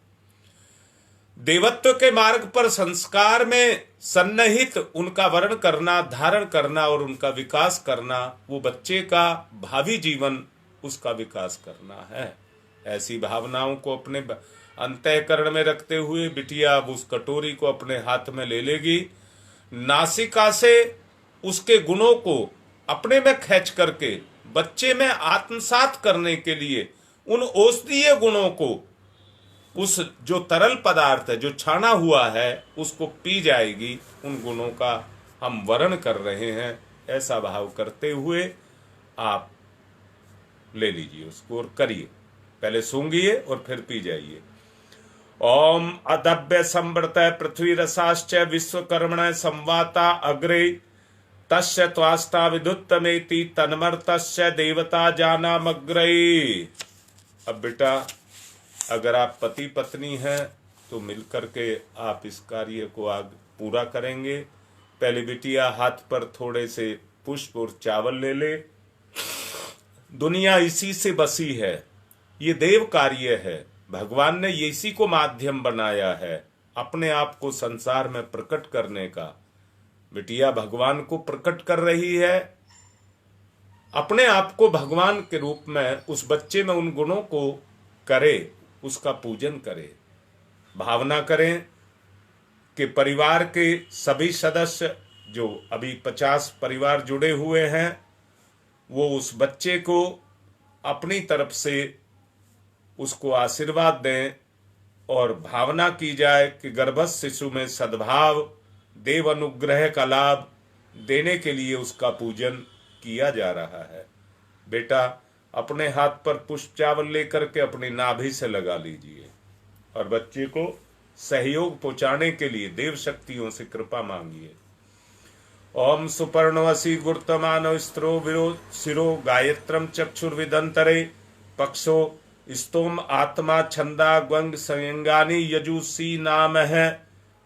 देवत्व के मार्ग पर संस्कार में सन्निहित उनका वर्ण करना, धारण करना और उनका विकास करना, वो बच्चे का भावी जीवन उसका विकास करना है। ऐसी भावनाओं को अपने अंतःकरण में रखते हुए बिटिया उस कटोरी को अपने हाथ में ले लेगी। नासिका से उसके गुणों को अपने में खींच करके बच्चे में आत्मसात करने के लिए उन औषधीय गुणों को, उस जो तरल पदार्थ है, जो छाना हुआ है, उसको पी जाएगी। उन गुणों का हम वर्ण कर रहे हैं, ऐसा भाव करते हुए आप ले लीजिए उसको और करिए। पहले सूंघिए और फिर पी जाइए। ओम अदभ्य संवृत पृथ्वी रसाश्च विश्वकर्मण संवाता अग्रे तस्य त्वास्ता विदुत्तमेति तन्मर्तस्य देवता जानामग्रे। अब बेटा, अगर आप पति पत्नी हैं तो मिलकर के आप इस कार्य को पूरा करेंगे। पहले बिटिया हाथ पर थोड़े से पुष्प और चावल ले ले। दुनिया इसी से बसी है, ये देव कार्य है। भगवान ने इसी को माध्यम बनाया है अपने आप को संसार में प्रकट करने का। बिटिया भगवान को प्रकट कर रही है, अपने आप को भगवान के रूप में उस बच्चे में उन गुणों को करे, उसका पूजन करे। भावना करें कि परिवार के सभी सदस्य, जो अभी 50 परिवार जुड़े हुए हैं, वो उस बच्चे को अपनी तरफ से उसको आशीर्वाद दें और भावना की जाए कि गर्भस्थ शिशु में सद्भाव, देव अनुग्रह का लाभ देने के लिए उसका पूजन किया जा रहा है। बेटा अपने हाथ पर पुष्प चावल लेकर के अपनी नाभि से लगा लीजिए और बच्चे को सहयोग पहुंचाने के लिए देव शक्तियों से कृपा मांगिए। ओम सुपर्णवसी गुर्तमान स्त्रो विरो शिरो गायत्रम चक्षुर्विदंतरे पक्षो स्तोम आत्मा छंदा ग्वंग संयंगानी यजुसी नाम है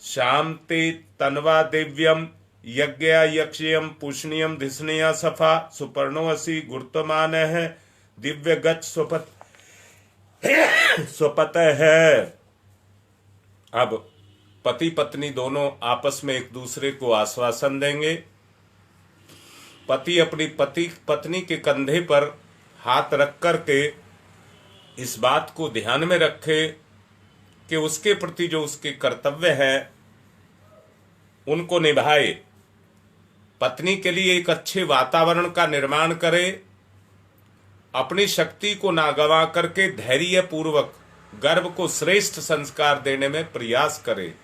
श्याम ते तन्वा दिव्यम यज्ञ यक्षयम पूषणीयम धिष्णिया सफा सुपर्णवसी गुर्तमान है दिव्य गच स्वपत है। अब पति पत्नी दोनों आपस में एक दूसरे को आश्वासन देंगे। पति अपनी पत्नी के कंधे पर हाथ रख कर के इस बात को ध्यान में रखे कि उसके प्रति जो उसके कर्तव्य है उनको निभाए। पत्नी के लिए एक अच्छे वातावरण का निर्माण करे, अपनी शक्ति को ना गवा करके धैर्य पूर्वक गर्भ को श्रेष्ठ संस्कार देने में प्रयास करे,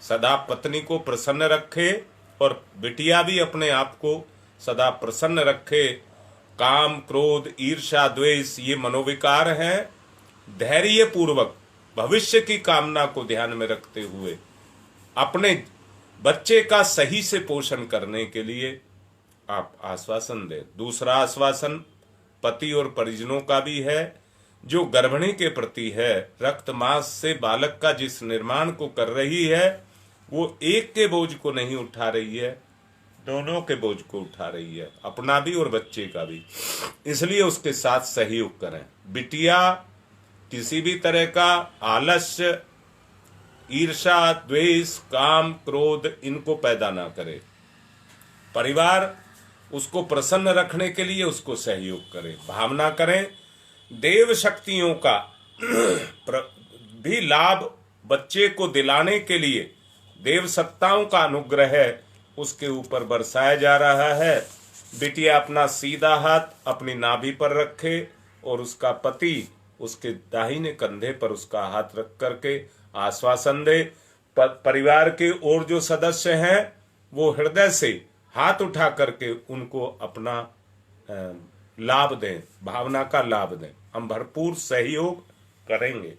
सदा पत्नी को प्रसन्न रखे और बिटिया भी अपने आप को सदा प्रसन्न रखे। काम, क्रोध, ईर्ष्या, द्वेष ये मनोविकार हैं। धैर्य पूर्वक भविष्य की कामना को ध्यान में रखते हुए अपने बच्चे का सही से पोषण करने के लिए आप आश्वासन दें। दूसरा आश्वासन पति और परिजनों का भी है, जो गर्भिणी के प्रति है। रक्त मांस से बालक का जिस निर्माण को कर रही है वो एक के बोझ को नहीं उठा रही है, दोनों के बोझ को उठा रही है, अपना भी और बच्चे का भी। इसलिए उसके साथ सहयोग करें। बिटिया किसी भी तरह का आलस्य, ईर्ष्या, द्वेष, काम, क्रोध इनको पैदा ना करे। परिवार उसको प्रसन्न रखने के लिए उसको सहयोग करे। भावना करें देव शक्तियों का भी लाभ बच्चे को दिलाने के लिए देव सत्ताओं का अनुग्रह उसके ऊपर बरसाया जा रहा है। बिटिया अपना सीधा हाथ अपनी नाभि पर रखे और उसका पति उसके दाहिने कंधे पर उसका हाथ रख करके आश्वासन दे। परिवार के और जो सदस्य हैं वो हृदय से हाथ उठा करके उनको अपना लाभ दें, भावना का लाभ दें। हम भरपूर सहयोग करेंगे।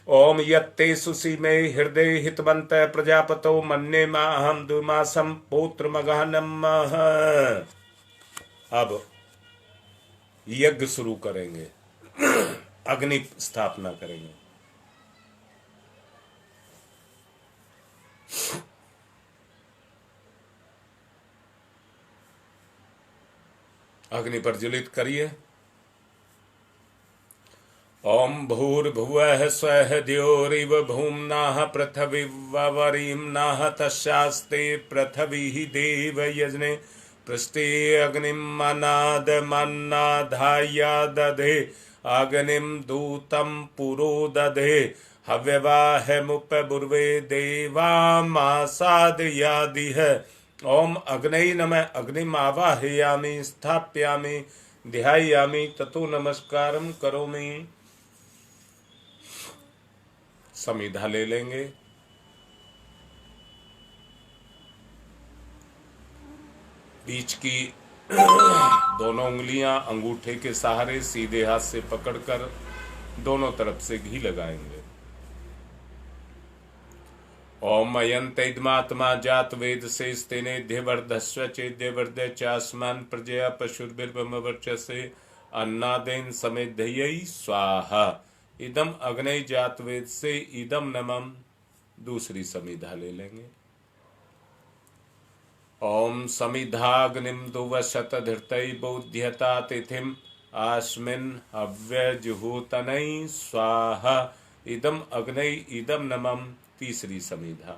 ओम यत्ते सुसी में हृदय हितवंत प्रजापतो मन्ये माहम दुमासम पौत्र मगहनम। अब यज्ञ शुरू करेंगे, अग्नि स्थापना करेंगे। अग्नि प्रज्वलित करिए। ओम भूर्भुवः स्वः द्योरिव भूम्नाः पृथिवीवरीम्नाः तस्यास्ते पृथिवी देव यजने पृष्ठे अग्निम् अनादमन्नाधाय दधे अग्निम् दूतं पुरो दधे हव्यवाहमुपबुर्वे देवामासादयादिह। ओम अग्नये नमः। अग्निम् आवाहयामि स्थापयामि ध्यायामि ततो नमस्कारम करोमि। समिधा ले लेंगे। बीच की दोनों उंगलियां अंगूठे के सहारे सीधे हाथ से पकड़कर दोनों तरफ से घी लगाएंगे। ओम अयंतमात्मा जात वेद से स्तेनेध्य वर्धस्व चेद्य वर्ध चास्मान प्रजया पशुर्भिर्ब्रह्मवर्चसे अन्नादेन समेध्ययी स्वाहा। इदम अग्नि जात वेद से इदम नमम। दूसरी समिधा ले लेंगे। ओम समिधाग्निम दुवशत धृतै बोध्यता तिथिम आस्मिन् हव्यजुहूतनै स्वाहा इदम अग्नै इदम नमम। तीसरी समिधा।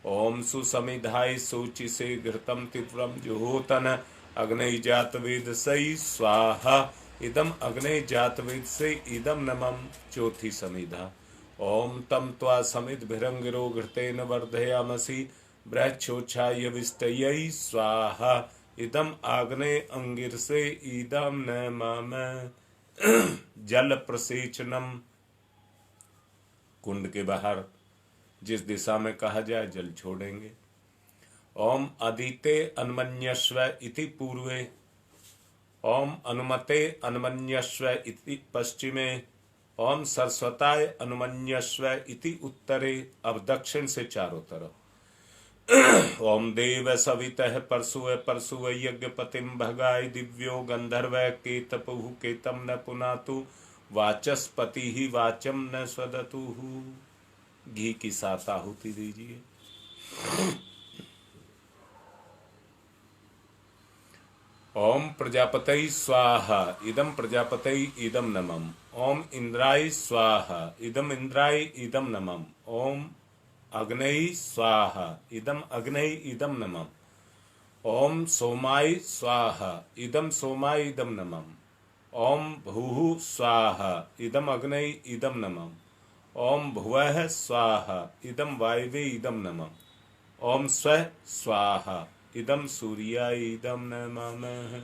ओम सुसमिधाय सूचि से घृतम तित्रम जुहूतन अग्नि जातवेद सई स्वाहा इदम अग्नि जातवेद से इदम नमम। चौथी समिधा। ओम तम त्वा समित भिरंगिरो घृतेन वर्धयामसि ब्रह्मोच्छाय विष्टयै स्वाहा इदम आग्ने अंगिर से इदम नमम। जल प्रसेचनम। कुंड के बाहर जिस दिशा में कहा जाए जल छोड़ेंगे। ओम अदिते अन्मन्यस्व इति पूर्वे। ओम अनुमते अन्मन्यस्व इति पश्चिमे। ओम सरस्वताय अनुमन्यस्व इति उत्तरे। अब दक्षिण से चारों तरफ। ओम देव सवितः परशुव परशुव यज्ञपतिम भगाय दिव्यो गंधर्व केतपुः केतम न पुनातु वाचस्पति ही वाचम न स्वदतु। घी की 7 आहुति दीजिए। ओम प्रजापतये स्वाहा इदम प्रजापतये इदम नमम। ओम इंद्राय स्वाहा इदम इंद्राय इदम नमम। ओम अग्नये स्वाहा इदम अग्नये इदम नमम। ओम सोमाय स्वाहा इदम सोमाय इदम नमम। ओम भूः स्वाहा इदम अग्नये इदम नमम। ओम भुवः स्वाहा इदम वायवे इदम नमः। ओम स्वः स्वाहा इदम सूर्याय इदम नमः।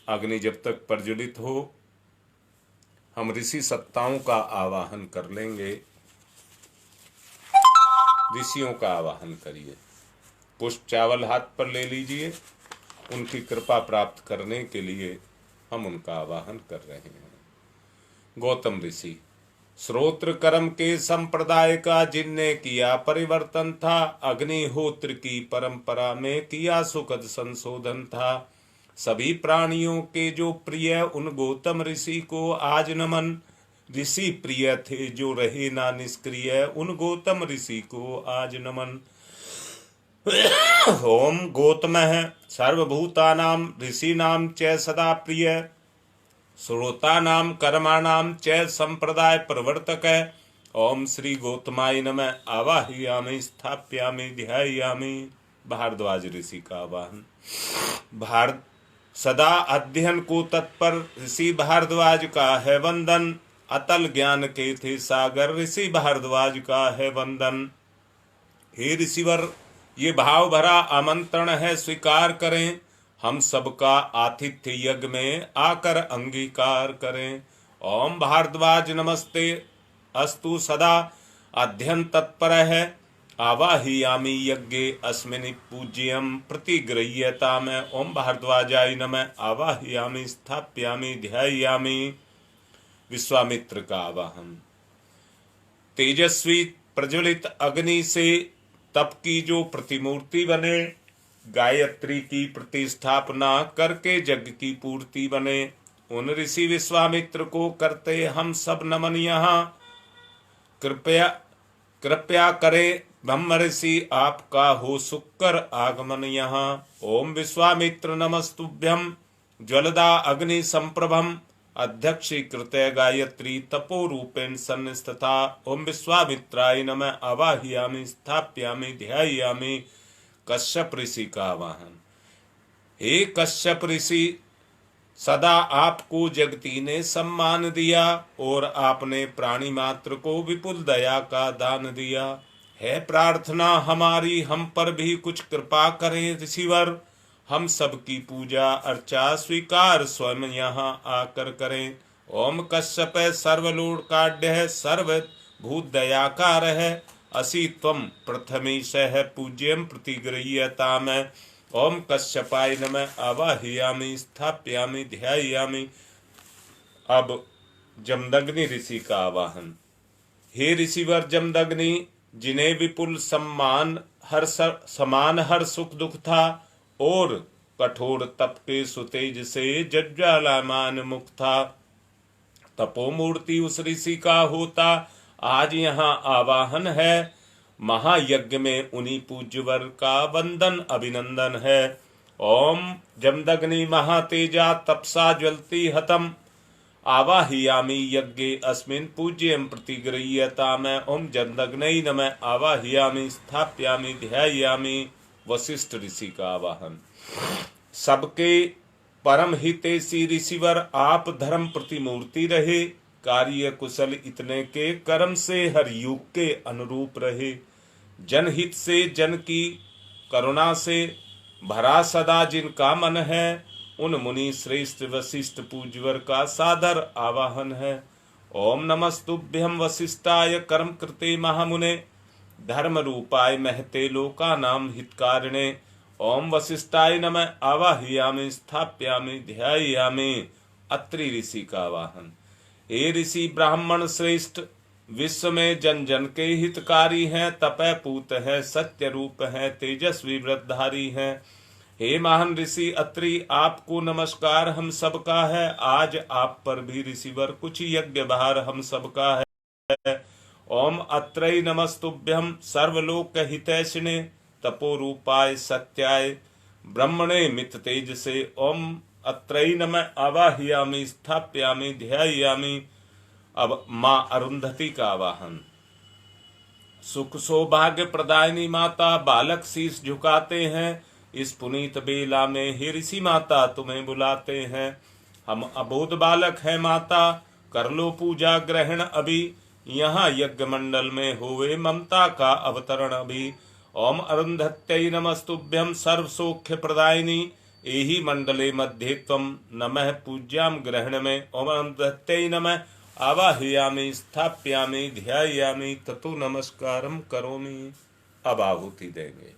अग्नि जब तक प्रज्वलित हो हम ऋषि सत्ताओं का आवाहन कर लेंगे। ऋषियों का आवाहन करिए। पुष्प चावल हाथ पर ले लीजिए। उनकी कृपा प्राप्त करने के लिए हम उनका आवाहन कर रहे हैं। गौतम ऋषि। श्रोत्र कर्म के संप्रदाय का जिनने किया परिवर्तन था, अग्निहोत्र की परंपरा में किया सुखद संशोधन था। सभी प्राणियों के जो प्रिय उन गौतम ऋषि को आज नमन। ऋषि प्रिय थे जो रहे ना निष्क्रिय, उन गौतम ऋषि को आज नमन। ओम गौतमः सर्वभूतानां ऋषीणां च सदा प्रिय, श्रोतानां कर्माणां च संप्रदाय प्रवर्तक। ओम श्री गौतमाय नमः। आवाहयामि स्थाप्यामि ध्यायामि। भारद्वाज ऋषि का आवाहन। भारत सदा अध्ययन को तत्पर ऋषि भारद्वाज का है वंदन। अतल ज्ञान के थे सागर ऋषि भारद्वाज का है वंदन। हे ऋषिवर, ये भाव भरा आमंत्रण है, स्वीकार करें। हम सबका आतिथ्य यज्ञ में आकर अंगीकार करें। ओम भारद्वाज नमस्ते अस्तु सदा अध्ययन तत्पर है। आवाहयामि यज्ञे अस्मिन् पूज्यम प्रतिगृह्यता में। ओम भारद्वाजाय नमः। आवाहयामि स्थाप्यामि ध्यायामि। विश्वामित्र का आवाहन। तेजस्वी प्रज्वलित अग्नि से तप की जो प्रतिमूर्ति बने, गायत्री की प्रतिष्ठापना करके यज्ञ की पूर्ति बने, उन ऋषि विश्वामित्र को करते हम सब नमन। यहाँ कृपया करें ब्रह्म ऋषि आपका हो सुकर आगमन यहाँ। ओम विश्वामित्र नमस्तुभ्यम ज्वलदा अग्नि संप्रभम अध्यक्षीकृत गायत्री तपो रूपेण सन्निष्ठता। ओम विश्वामित्राय नमः। आवाहयामि स्थाप्यामि ध्यायामि। कश्यप ऋषि का आवाहन। हे कश्यप ऋषि, सदा आपको जगती ने सम्मान दिया और आपने प्राणी मात्र को विपुल दया का दान दिया। है प्रार्थना हमारी हम पर भी कुछ कृपा करें ऋषिवर। हम सबकी पूजा अर्चा स्वीकार स्वयं यहाँ आकर करें। ओम कश्यप सर्वलोकाढ्य सर्वभूत दयाकार है। असि त्वं प्रथमेशः पूज्यं प्रतिगृह्यता में। ओम कश्यपाय नमः। आवाहयामि स्थाप्यामि ध्यायामि। अब जमदग्नि ऋषि का आवाहन। हे ऋषिवर जमदग्नि, जिन्हें विपुल समान हर सुख दुख था और कठोर तप के सुतेज से जज्वालायमान मुख था, तपोमूर्ति उस ऋषि का होता आज यहाँ आवाहन है। महायज्ञ में उन्हीं पूज्यवर का वंदन अभिनंदन है। ओम जमदग्नि महातेजा तपसा ज्वलती हतम आवाहयामि यज्ञे अस्मिन् पूज्यं प्रतिगृह्यतामै। ओम जमदग्नै नमः आवाहयामि स्थापयामि ध्यायामि। वशिष्ठ ऋषि का आवाहन। सबके परम हितैषी ऋषिवर आप धर्म प्रतिमूर्ति रहे, कार्य कुशल इतने के कर्म से हर युग के अनुरूप रहे, जनहित से जन की करुणा से भरा सदा जिनका मन है, उन मुनि श्रेष्ठ वशिष्ठ पूज्यवर का सादर आवाहन है। ओम नमस्तुभ्यं वशिष्ठाय कर्म कृते महामुने धर्म रूपाय महते लोकानां हितकारिणे। ओम वशिष्ठाय नमः आवाहयामि स्थापयामि ध्यायामि। अत्रि ऋषि का आवाहन। हे ऋषि ब्राह्मण श्रेष्ठ, विश्व में जन जन के हितकारी हैं, तपय पूत है, सत्य रूप है, तेजस्वी व्रतधारी हैं। हे महान ऋषि अत्रि, आपको नमस्कार हम सबका है। आज आप पर भी ऋषिवर कुछ यज्ञ भार हम सबका है। ओम अत्रै नमस्तुभ्यं सर्वलोक हितैषिणे तपो रूपाय सत्याय ब्रह्मणे मित तेज से। ओम अत्रै नमः आवाहयामि स्थापयामि ध्यायामि। अब मां अरुंधति का आवाहन। सुख सौभाग्य प्रदायिनी माता, बालक शीश झुकाते हैं, इस पुनीत बेला में हे ऋषि माता तुम्हें बुलाते हैं। हम अबोध बालक हैं माता, कर लो पूजा ग्रहण अभी, यहाँ यज्ञ मंडल में होवे ममता का अवतरण अभी। ओम अरुंधत्यै नमस्तुभ्यं सर्व सौख्य प्रदायिनी, एहि मंडले मध्ये त्वं नमः पूज्याम ग्रहण में। ओम अरुंधत्यै नमः आवाहयामि स्थापयामि ध्यायामि ततो नमस्कारम करोमि। अब आहुति देंगे।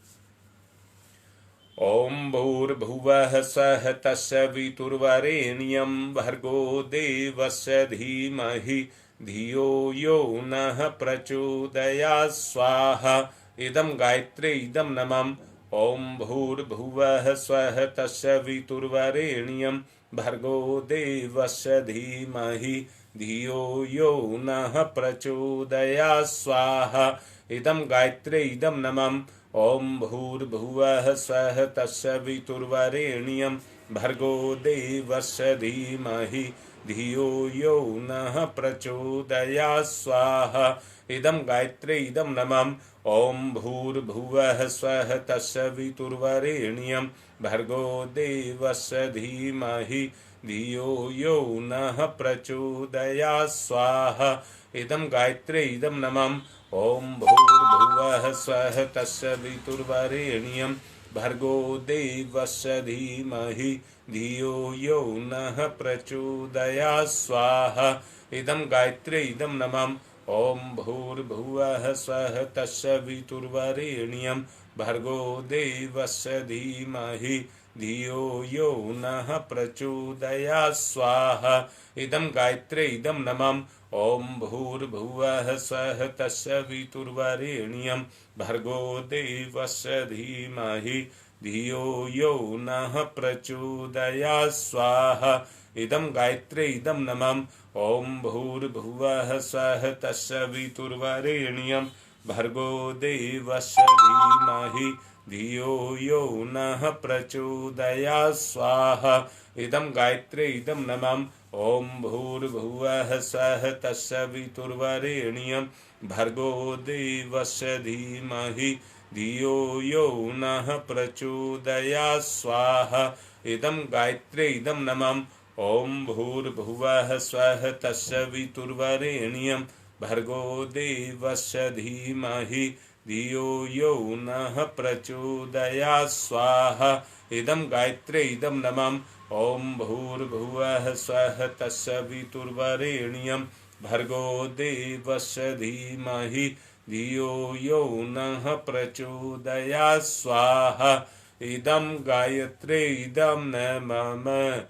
ओम भूर्भुवः स्वः तस्य वितुर्वरेण्यं भर्गो देवस्य धीमहि धियो यो नः प्रचोदयात् स्वाहा। इदं गायत्रे इदं नमः। ओम भूर्भुवः स्वः तस्य वितुर्वरेण्यं भर्गो देवस्य धीमहि धियो यो नः प्रचोदयात् स्वाहा। इदं गायत्रे इदं नमः। ओम भूर्भुवः स्वः तस्य वितुर्वरेण्यं भर्गो देवस्य धीमहि धियो यो नः प्रचोदयात् स्वाहा। इदं गायत्रे इदं नमः। ओम भूर्भुवः स्वः तस्य वितुर्वरेण्यं भर्गो देवस्य धीमहि धियो यो नः प्रचोदयात् स्वाहा। इदं गायत्रे इदं नमः। ओम भूर्भुवः स्वः तस्य वितुर्वरेण्यं भर्गो देवस्य धीमहि धियो यो नः प्रचोदयात् स्वाहा। इदं गायत्रे इदं नमः। ओम भूर्भुवः स्वः तस्य वितुर्वरेण्यं भर्गो देवस्य धीमहि धियो यो नः प्रचोदयात् स्वाहा। इदं गायत्रे इदं नमः। ओम भूर्भुवः स्वः तस्य वितुर्वरेण्यं भर्गो देवस्य धीमहि धियो यो नः प्रचोदयात् स्वाहा। इदं गायत्रे इदं नमः। ओम भूर्भुवः स्वः तस्य वितुर्वरेण्यं भर्गो देवस्य धीमहि धियो यो नः प्रचोदयात् स्वाहा। इदं गायत्रे इदं नमः। ओम भूर्भुवः स्वः तस्य वितुर्वरेण्यं भर्गो देवस्य धीमहि धियो यो नः प्रचोदयात् स्वाहा। इदं गायत्रे इदं नमः। ओम भूर्भुवः स्वः तस्य वितुर्वरेण्यं भर्गो देवस्य धीमहि धियो यो नः प्रचोदयात् स्वाहा। इदं गायत्रे इदं नमः। ओम भूर्भुवः स्वः तस्य वितुर्वरेण्यं भर्गो देवस्य धीमहि धियो यो नः प्रचोदयात् स्वाहा। इदं गायत्रे इदं नमः।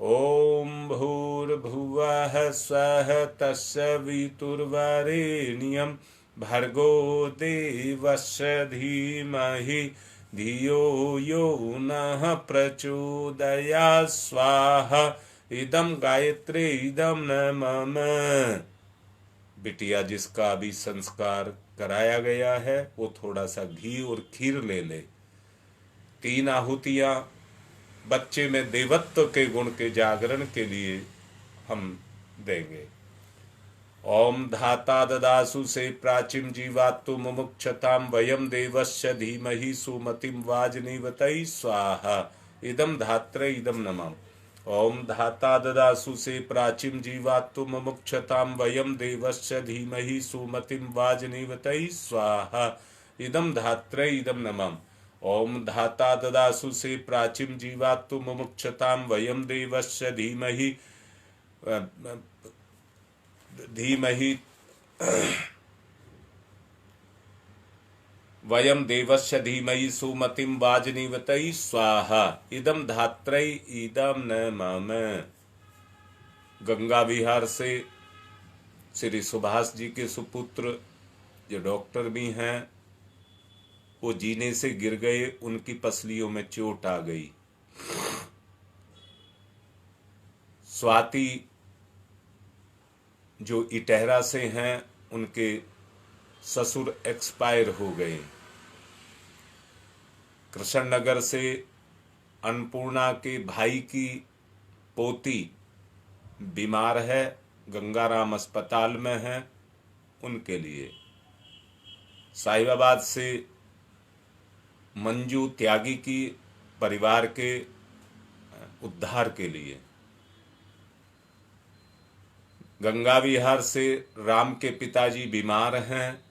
ओम भूर्भुवः स्वः तस्य वितुर्वरेण्यं भर्गो देवस्य धीमहि धियो यो नः प्रचोदयात् स्वाहा। इदं गायत्रे इदं नमः। बिटिया जिसका अभी संस्कार कराया गया है वो थोड़ा सा घी और खीर ले ले। 3 आहुतियां बच्चे में देवत्व के गुण के जागरण के लिए हम देंगे। ओम धाता ददासु से प्राचीम जीवात्तु मुमुक्षताम वयम देवस्य धीमहि सुमतिम वाजनीवतै स्वाहा। इदम धात्रे इदम नमः। ओम धाता ददासु से प्राचीम जीवात्तु मुमुक्षताम वयम देवस्य धीमहि सुमतिम वाजनीवतै स्वाहा। इदम धात्रे इदम नमः। ओम धाता ददासु से प्राचीम जीवात्तु मुमुक्षताम वयम देवस्य धीमहि वयम देवस्य धीमहि सुमतिम वाजनीवतै स्वाहा। इदम धात्रै इदम नमः। गंगा विहार से श्री सुभाष जी के सुपुत्र जो डॉक्टर भी हैं, वो जीने से गिर गए, उनकी पसलियों में चोट आ गई। स्वाति जो इटहरा से हैं, उनके ससुर एक्सपायर हो गए। कृष्णनगर से अन्नपूर्णा के भाई की पोती बीमार है, गंगाराम अस्पताल में है, उनके लिए। साहिबाबाद से मंजू त्यागी की परिवार के उद्धार के लिए। गंगा विहार से राम के पिताजी बीमार हैं,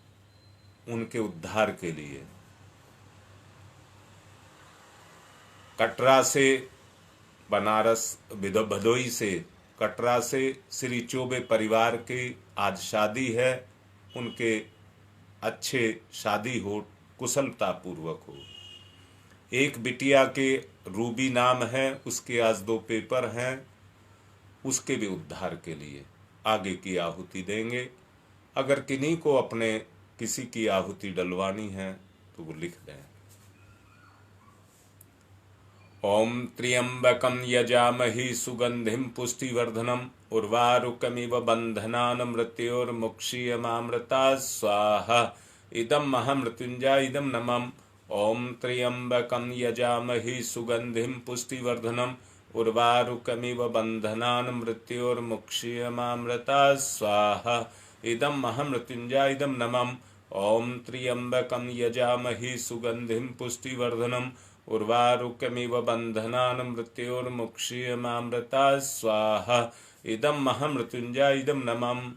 उनके उद्धार के लिए। कटरा से बनारस भदोई से कटरा से श्री चौबे परिवार की आज शादी है, उनके अच्छे शादी हो, कुशलता पूर्वक हो। एक बिटिया के रूबी नाम है, उसके आज 2 पेपर हैं, उसके भी उद्धार के लिए आगे की आहुति देंगे। अगर किन्हीं को अपने किसी की आहुति डलवानी है तो वो लिख दें। ओम त्र्यंबकम यजामहि सुगंधिम पुष्टिवर्धनम उर्वारुकमिव बंधनान मृत्योर्मुक्षीयमामृता स्वाहा। इदम महामृत्युंजय इदम नमः। ओम त्र्यंबकम यजामहि सुगंधिम पुष्टिवर्धनम उर्वारुकमिव बंधनान मृत्योर्मुक्षीयमामृता स्वाहा। इदम महामृत्युंजय इदम नमः। ओम त्र्यंबकम यजामहि सुगंधिम पुष्टिवर्धनम उर्वारुकमिव बंधनान मृत्योर्मुक्षीयमामृता स्वाहा। इदम महामृत्युंजय इदम नमः।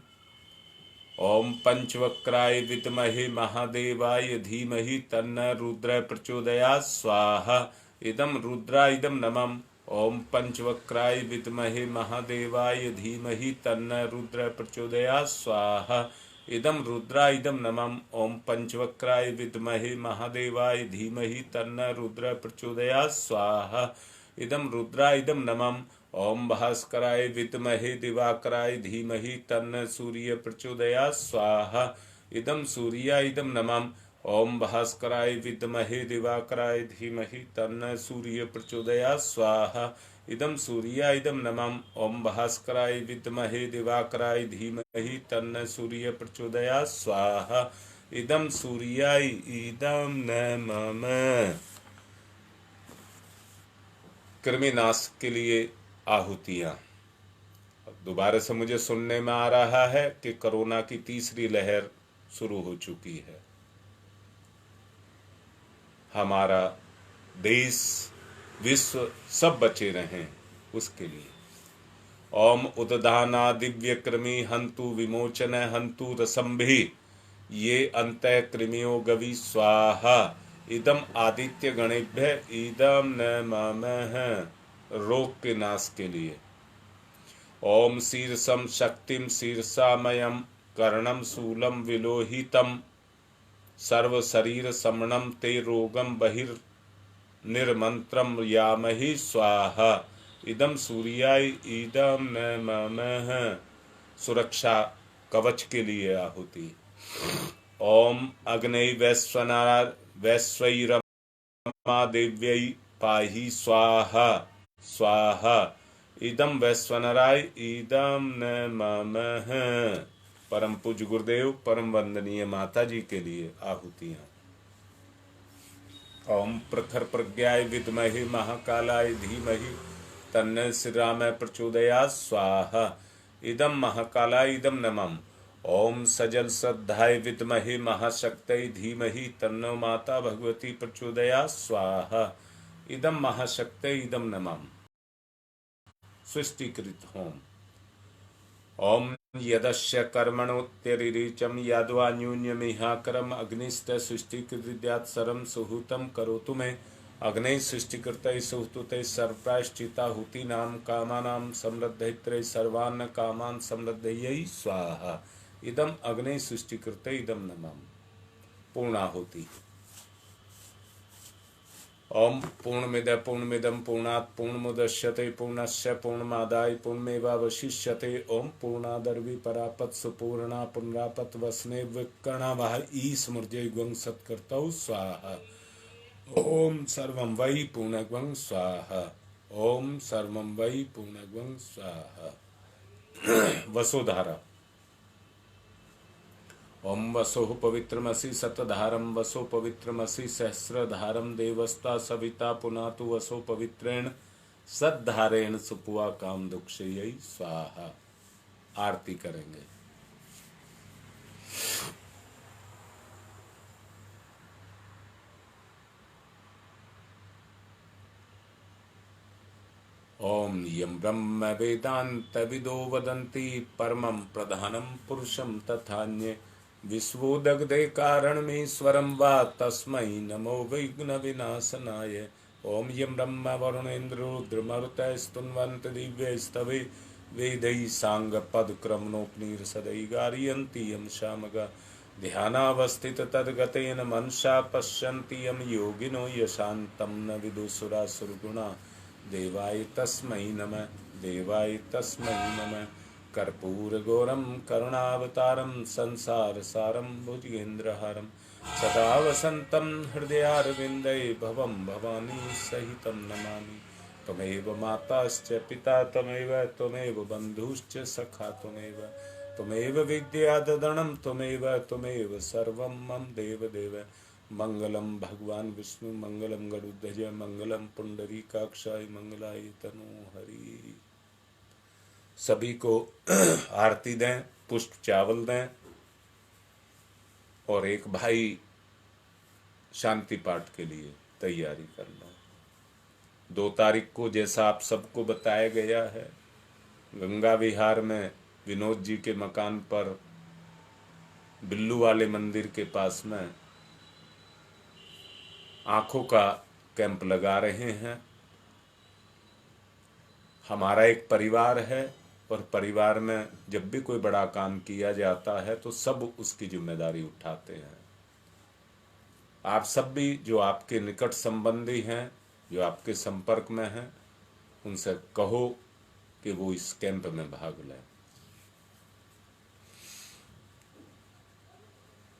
ओम पंचवक्राय विद्महे महादेवाय धीमहि तन्न रुद्र प्रचोदयात् स्वाहा। इदम रुद्राय इदम नमः। ओम पंचवक्राय विद्महे महादेवाय धीमहि तन्न रुद्र प्रचोदयात् स्वाहा। इदम रुद्राय इदम नमः। ओम पंचवक्राय विद्महे महादेवाय धीमहि तन्न रुद्र प्रचोदयात् स्वाहा। इदम रुद्राय इदम नमः। ओम भास्कराय विद्महे दिवाकराय धीमहि तन्न सूर्य प्रचोदयात् स्वाहा। इदम सूर्याय इदम नमः। ओम भास्कराय विद्महे दिवाकराय धीमहि तन्न सूर्य प्रचोदयात् स्वाहा। इदम सूर्याय इदम नमः। ओम भास्कराय विद्महे दिवाकराय धीमहि तन्न सूर्य प्रचोदयात् स्वाहा। इदम सूर्याय इदम नमः। कृमिनाश के लिए आहुतियां। दोबारा से मुझे सुनने में आ रहा है कि कोरोना की 3री लहर शुरू हो चुकी है। हमारा देश, विश्व सब बचे रहें उसके लिए। ओम उदधाना दिव्य कृमि हंतु विमोचन हंतु रसंभि ये अंत कृमियो गवि स्वाहा। इदम आदित्य गणेभ्य इदम नमः। रोग के नाश के लिए। ओम शीर्षम शक्तिम शीर्षामयम कर्णम शूलम विलोहितम सर्व शरीर समणम ते रोगम बहिर् निर्मंत्रम यामहि स्वाहा। इदम सूर्याय इदम नमः। सुरक्षा कवच के लिए आहुति। ओम अग्नि वैश्वैरमा देव्यै पाहि स्वाहा स्वाहा। इदम वैश्वनराय इदम नमः। परम पूज्य गुरुदेव, परम वंदनीय माता जी के लिए आहुतियां। ओम प्रखर प्रज्ञाय विद्महे महाकालाय धीमहि तन्नो श्रीरामाय प्रचोदयात् स्वाहा। इदं महाकालाय इदं नमः। ओम सजल श्रद्धाय विद्महे महाशक्तये धीमहि तन्नो माता भगवती प्रचोदयात् स्वाहा। इदं महाशक्तये इदं नमः। सृष्टिकृत होम। ओम यदस्य कर्मणोत्यरिरीचं याद्वा न्यून्यमिहाकरम् अग्निश्च सृष्टिकृद्यात् सर्वं सुहूतं करोतु मे। अग्ने सृष्टिकृतये सुहूते सर्वप्रायश्चित्ताहुतीनां कामानां समृद्धये सर्वान् कामान् समृद्धये स्वाहा। इदम् अग्ने सृष्टिकृतये इदं नमः। पूर्णाहुति। ओम पूर्णमिद पूर्णमिदं पूर्णात् पूर्णमुदच्यते पूर्णस्य पूर्णमादाय पूर्णमेवावशिष्यते। ओम पूर्णादर्वी परापत्सु पूर्णा पुनरापत वसने विकर्णावह ईस्मृजय ग्वं सत्कर्तौ स्वाहा। ओम सर्वं वै पूर्णग्वं स्वाहा। ओम सर्वं वै पूर्णग्वं स्वाहा। वसुधारा। ओम वसोः पवित्रमसि शतधारं वसो पवित्रमसि सहस्रधारं देवस्ता सविता पुनातु वसो पवित्रेण सद्धारेण सुपुआ काम दुक्षयै स्वाहा। आरती करेंगे। ओम यं ब्रह्म वेदांत विदो वदन्ति परमं प्रधानं पुरुषं तथान्ये विश्वोदग्धे कारणमीश्वरं वा तस्मै नमो विघ्नविनाशनाय। ओम यं ब्रह्म वरुणेन्द्र रुद्रमरुतः स्तुन्वन्ति दिव्यैस्तवे वेदैः साङ्गपदक्रमणोपनिषदैः गारयन्ति यं सामगा। ध्यानावस्थित तद्गतेन मनसा पश्यन्ति यं योगिनो यशान्तं न विदुषुरासुरगुणा। देवाय तस्मै नमः। देवाय तस्मै नमः। कर्पूरगौरं करुणावतारं संसारसारं भुजगेन्द्रहारं सदा वसन्तं हृदयारविन्दे भवं भवानी सहितं नमामि। त्वमेव माताश्च पिता त्वमेव त्वमेव बन्धुश्च सखा त्वमेव त्वमेव विद्याददनं त्वमेव सर्वं मम देवदेव। मंगलम भगवान विष्णु मंगलम गरुड़ध्वज मंगलम पुंडरीकाक्षाय मंगलाय तनोहरि। सभी को आरती दें, पुष्प चावल दें और एक भाई शांति पाठ के लिए तैयारी करना। 2 तारीख को जैसा आप सबको बताया गया है, गंगा विहार में विनोद जी के मकान पर बिल्लू वाले मंदिर के पास में आंखों का कैंप लगा रहे हैं। हमारा एक परिवार है और परिवार में जब भी कोई बड़ा काम किया जाता है तो सब उसकी जिम्मेदारी उठाते हैं। आप सब भी जो आपके निकट संबंधी हैं, जो आपके संपर्क में हैं, उनसे कहो कि वो इस कैंप में भाग लें।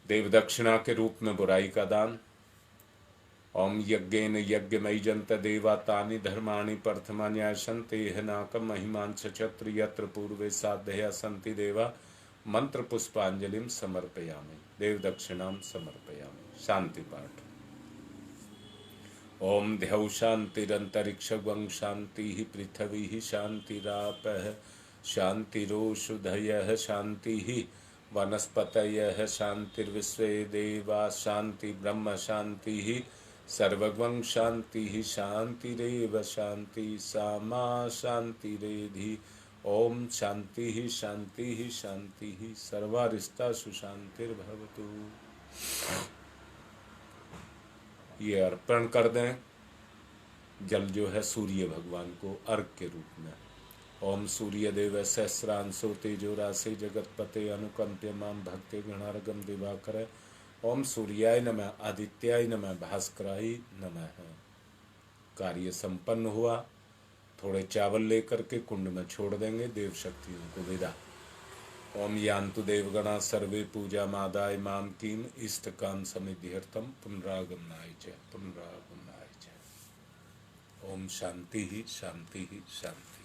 देव दक्षिणा के रूप में बुराई का दान। ओम यज्ञेन यज्ञमयजन्त देवा तानि धर्माणि प्रथमान्यासन्ते नाकं महिमांश चत्र यत्र पूर्वे साधया सन्ति देवा। मंत्र पुष्पांजलिं समर्पयामि। देव दक्षिणां समर्पयामि। शांति पाठ। ओम ध्यौ शांतिरंतरिक्षं शांति पृथ्वी शांतिरापः शांतिरोषधयः शांति वनस्पतयः शांतिर्विश्वे देवा शांति ब्रह्म शांति सर्वगं शांति शांतिरेव शांति सामा शांतिरेधि। ओम शांति शांति शांति सर्वारिष्टा सुशांतिर्भवतु। ये अर्पण कर दें। जल जो है सूर्य भगवान को अर्घ के रूप में। ओम सूर्य देव सहस्रांशो तेजो राशि जगतपते अनुकंप्य माम भक्ति गणार्गम दिवाकर। ओम सूर्याय नमः आदित्याय नमः भास्कराय नमः। कार्य संपन्न हुआ। थोड़े चावल लेकर के कुंड में छोड़ देंगे। देव शक्तियों को विदा। ओम यान्तु देवगणा सर्वे पूजा मादाय माम कीम इष्ट काम समिध्यर्थम पुनरागमनाय च पुनरागमनाय च। ओम शांति ही शांति ही शांति।